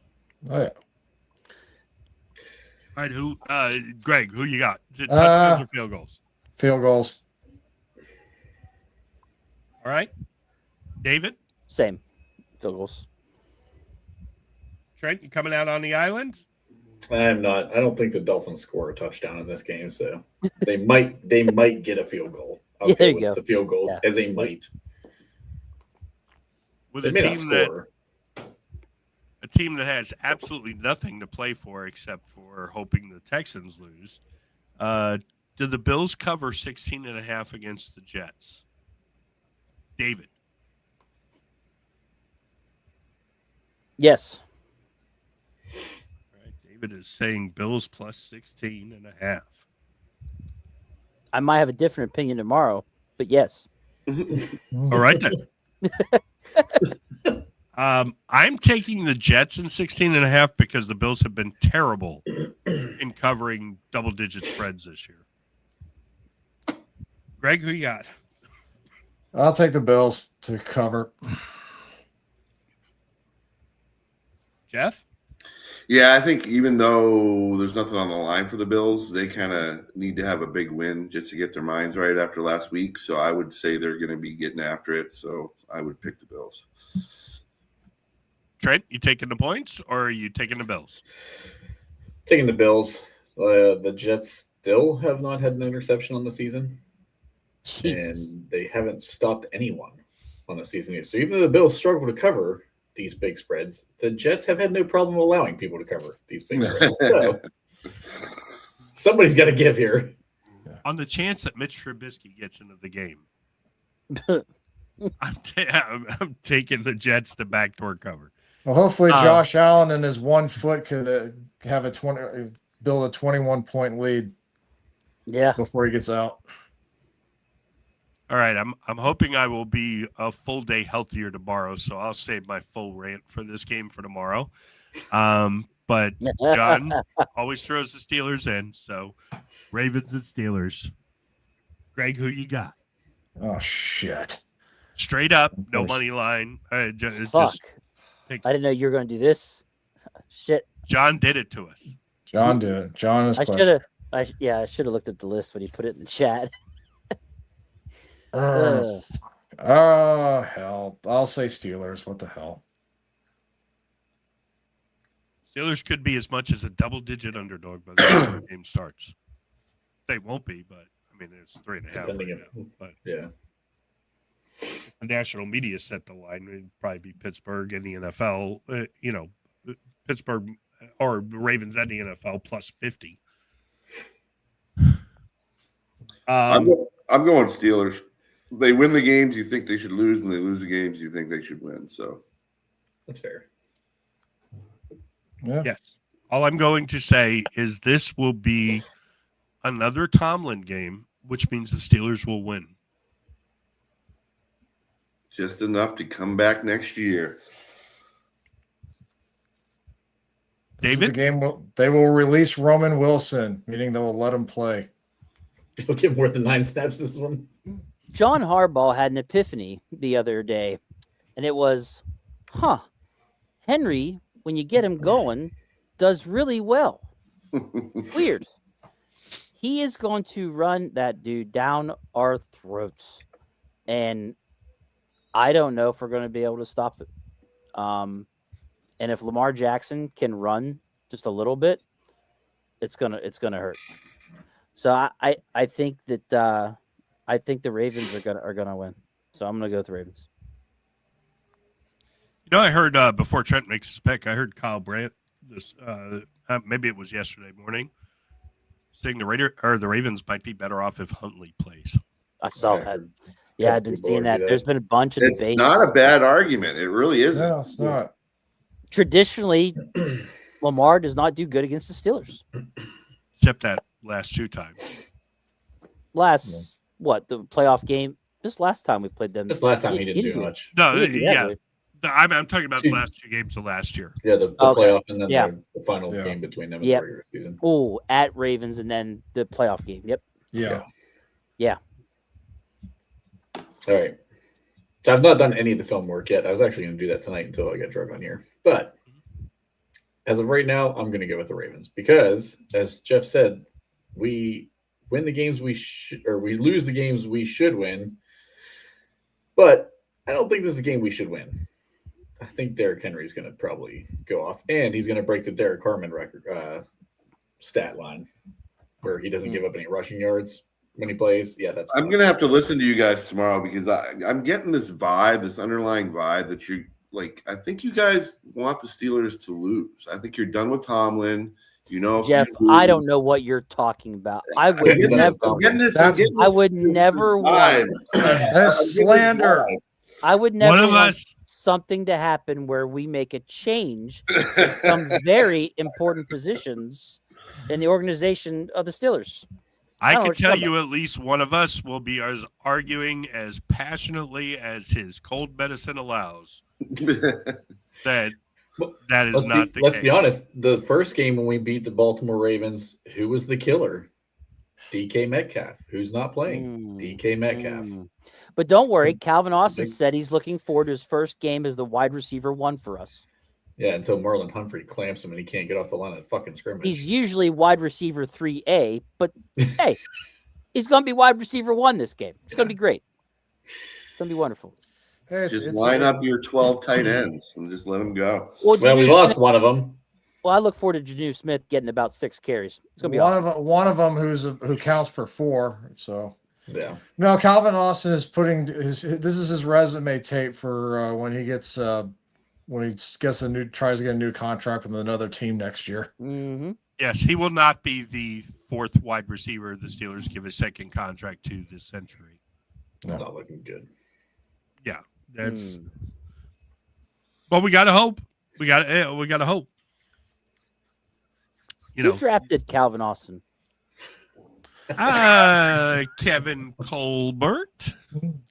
Oh yeah. All right, Greg, who you got? Is it touchdowns or field goals? Field goals. All right. David, Same. Field goals. Trent, you coming out on the island? I am not. I don't think the Dolphins score a touchdown in this game, so they might get a field goal. I'll Yeah, there go you with go. the field goal Yeah. as a might. With They a may not team that score. has absolutely nothing to play for except for hoping the Texans lose. Do the Bills cover 16.5 against the Jets? David. Yes. All right, David is saying Bills plus 16.5. I might have a different opinion tomorrow, but yes. All right then. I'm taking the Jets in 16.5 because the Bills have been terrible in covering double-digit spreads this year. Greg, who you got? I'll take the Bills to cover. Jeff? Yeah, I think even though there's nothing on the line for the Bills, they kind of need to have a big win just to get their minds right after last week. So I would say they're going to be getting after it. So I would pick the Bills. Trent, you taking the points or are you taking the Bills? Taking the Bills. The Jets still have not had an interception on the season, Jesus. and they haven't stopped anyone on the season yet. So even though the Bills struggle to cover these big spreads, the Jets have had no problem allowing people to cover these big spreads. So somebody's got to give here. On the chance that Mitch Trubisky gets into the game, I'm taking the Jets to backdoor cover. Well, hopefully Josh Allen and his 1 foot could have build a 21-point lead Yeah. before he gets out. All right, I'm hoping I will be a full day healthier tomorrow, so I'll save my full rant for this game for tomorrow. But John always throws the Steelers in, so Ravens and Steelers. Greg, who you got? Oh shit. Straight up, no money line. Fuck. I didn't know you were going to do this. Shit. John did it to us. John did it. John is I should have. I should have looked at the list when he put it in the chat. Oh, hell. I'll say Steelers. What the hell? Steelers could be as much as a double-digit underdog by the time the game starts. They won't be, but I mean, it's 3.5 right now. But yeah, the national media set the line. It'd probably be Pittsburgh and the NFL. Pittsburgh or Ravens and the NFL plus 50. I'm going Steelers. They win the games you think they should lose, and they lose the games you think they should win. So that's fair. Yeah. Yes. All I'm going to say is this will be another Tomlin game, which means the Steelers will win. Just enough to come back next year. David? The game they will release Roman Wilson, meaning they will let him play. He'll get more than 9 snaps this one. John Harbaugh had an epiphany the other day, and it was, Henry, when you get him going, does really well. Weird. He is going to run that dude down our throats, and I don't know if we're going to be able to stop it. And if Lamar Jackson can run just a little bit, it's gonna hurt. So I think that I think the Ravens are gonna win. So I'm gonna go with the Ravens. I heard before Trent makes his pick, I heard Kyle Brandt this maybe it was yesterday morning saying the Ravens might be better off if Huntley plays. I saw that. Yeah, I've been seeing that. There's been a bunch of It's debates. not a bad argument. It really isn't. No, it's not. Traditionally, Lamar does not do good against the Steelers. Except that last 2 times. The playoff game? This last time we played them. This last time he didn't do much. No, He didn't do that yeah. good. I'm talking about the last 2 games of last year. Yeah, the Okay. playoff and then Yeah. the final Yeah. game between them in Yep. the regular season. Oh, at Ravens and then the playoff game. Yep. Yeah. All right. So I've not done any of the film work yet. I was actually going to do that tonight until I got drunk on here. But as of right now, I'm going to go with the Ravens because, as Jeff said, we win the games we lose the games we should win. But I don't think this is a game we should win. I think Derrick Henry is going to probably go off, and he's going to break the Derrick Harmon record stat line where he doesn't give up any rushing yards when he plays. Yeah, that's. I'm gonna have to listen to you guys tomorrow because I'm getting this vibe, this underlying vibe that you like. I think you guys want the Steelers to lose. I think you're done with Tomlin. Jeff, I don't know what you're talking about. I would never want. That's slander. I would never One of want us. something to happen where we make a change in some very important positions in the organization of the Steelers. I don't know can what you're tell talking you at least one of us will be arguing as passionately as his cold medicine allows. That is not the case. Let's be honest. The first game when we beat the Baltimore Ravens, who was the killer? DK Metcalf. Who's not playing? DK Metcalf. But don't worry, Calvin Austin said he's looking forward to his first game as the wide receiver 1 for us. Yeah, until Marlon Humphrey clamps him and he can't get off the line of the fucking scrimmage. He's usually wide receiver 3A, but hey, he's going to be wide receiver 1 this game. It's going to be great. It's going to be wonderful. Hey, just line up your 12 tight ends and just let them go. Well, we lost one of them. Well, I look forward to Janu Smith getting about 6 carries. It's going to be one of them who counts for 4. So yeah. No, Calvin Austin is putting this is his resume tape for when he gets tries to get a new contract with another team next year. Mm-hmm. Yes, he will not be the 4th wide receiver the Steelers give a second contract to this century. No. Not looking good. Yeah, that's. But we gotta hope. We gotta hope. Who drafted Calvin Austin? Kevin Colbert.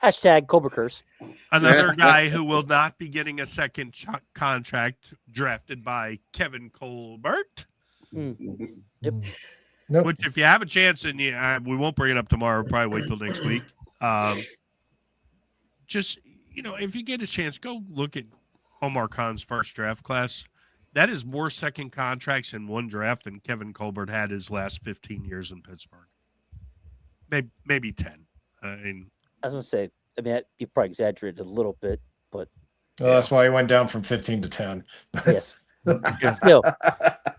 Hashtag Cobra Curse. Another guy who will not be getting a second contract drafted by Kevin Colbert. Yep. Nope. Which, if you have a chance, and we won't bring it up tomorrow, we'll probably wait till next week. Just if you get a chance, go look at Omar Khan's first draft class. That is more second contracts in one draft than Kevin Colbert had his last 15 years in Pittsburgh. Maybe 10. I mean, I was gonna say, you probably exaggerated a little bit, but That's why he went down from 15 to 10. yes,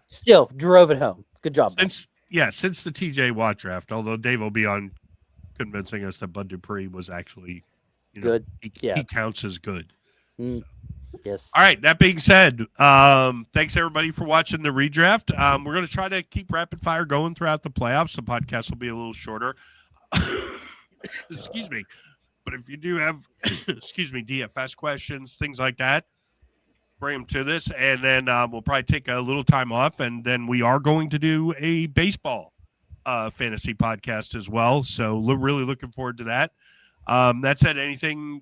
still drove it home. Good job. since the TJ Watt draft, although Dave will be on convincing us that Bud Dupree was actually Good. He counts as good. Yes. All right. That being said, thanks everybody for watching the redraft. We're going to try to keep rapid fire going throughout the playoffs. The podcast will be a little shorter. Excuse me. But if you do have, DFS questions, things like that, bring them to this, and then we'll probably take a little time off, and then we are going to do a baseball fantasy podcast as well. So really looking forward to that. That said, anything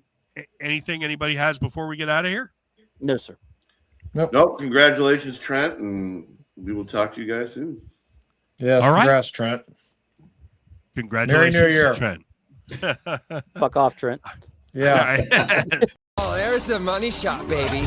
anybody has before we get out of here? No, sir. Nope. Congratulations, Trent, and we will talk to you guys soon. Yes, All right. congrats, Trent. Congratulations, Merry New Year. Trent. Fuck off, Trent. Yeah. Oh, there's the money shot, baby.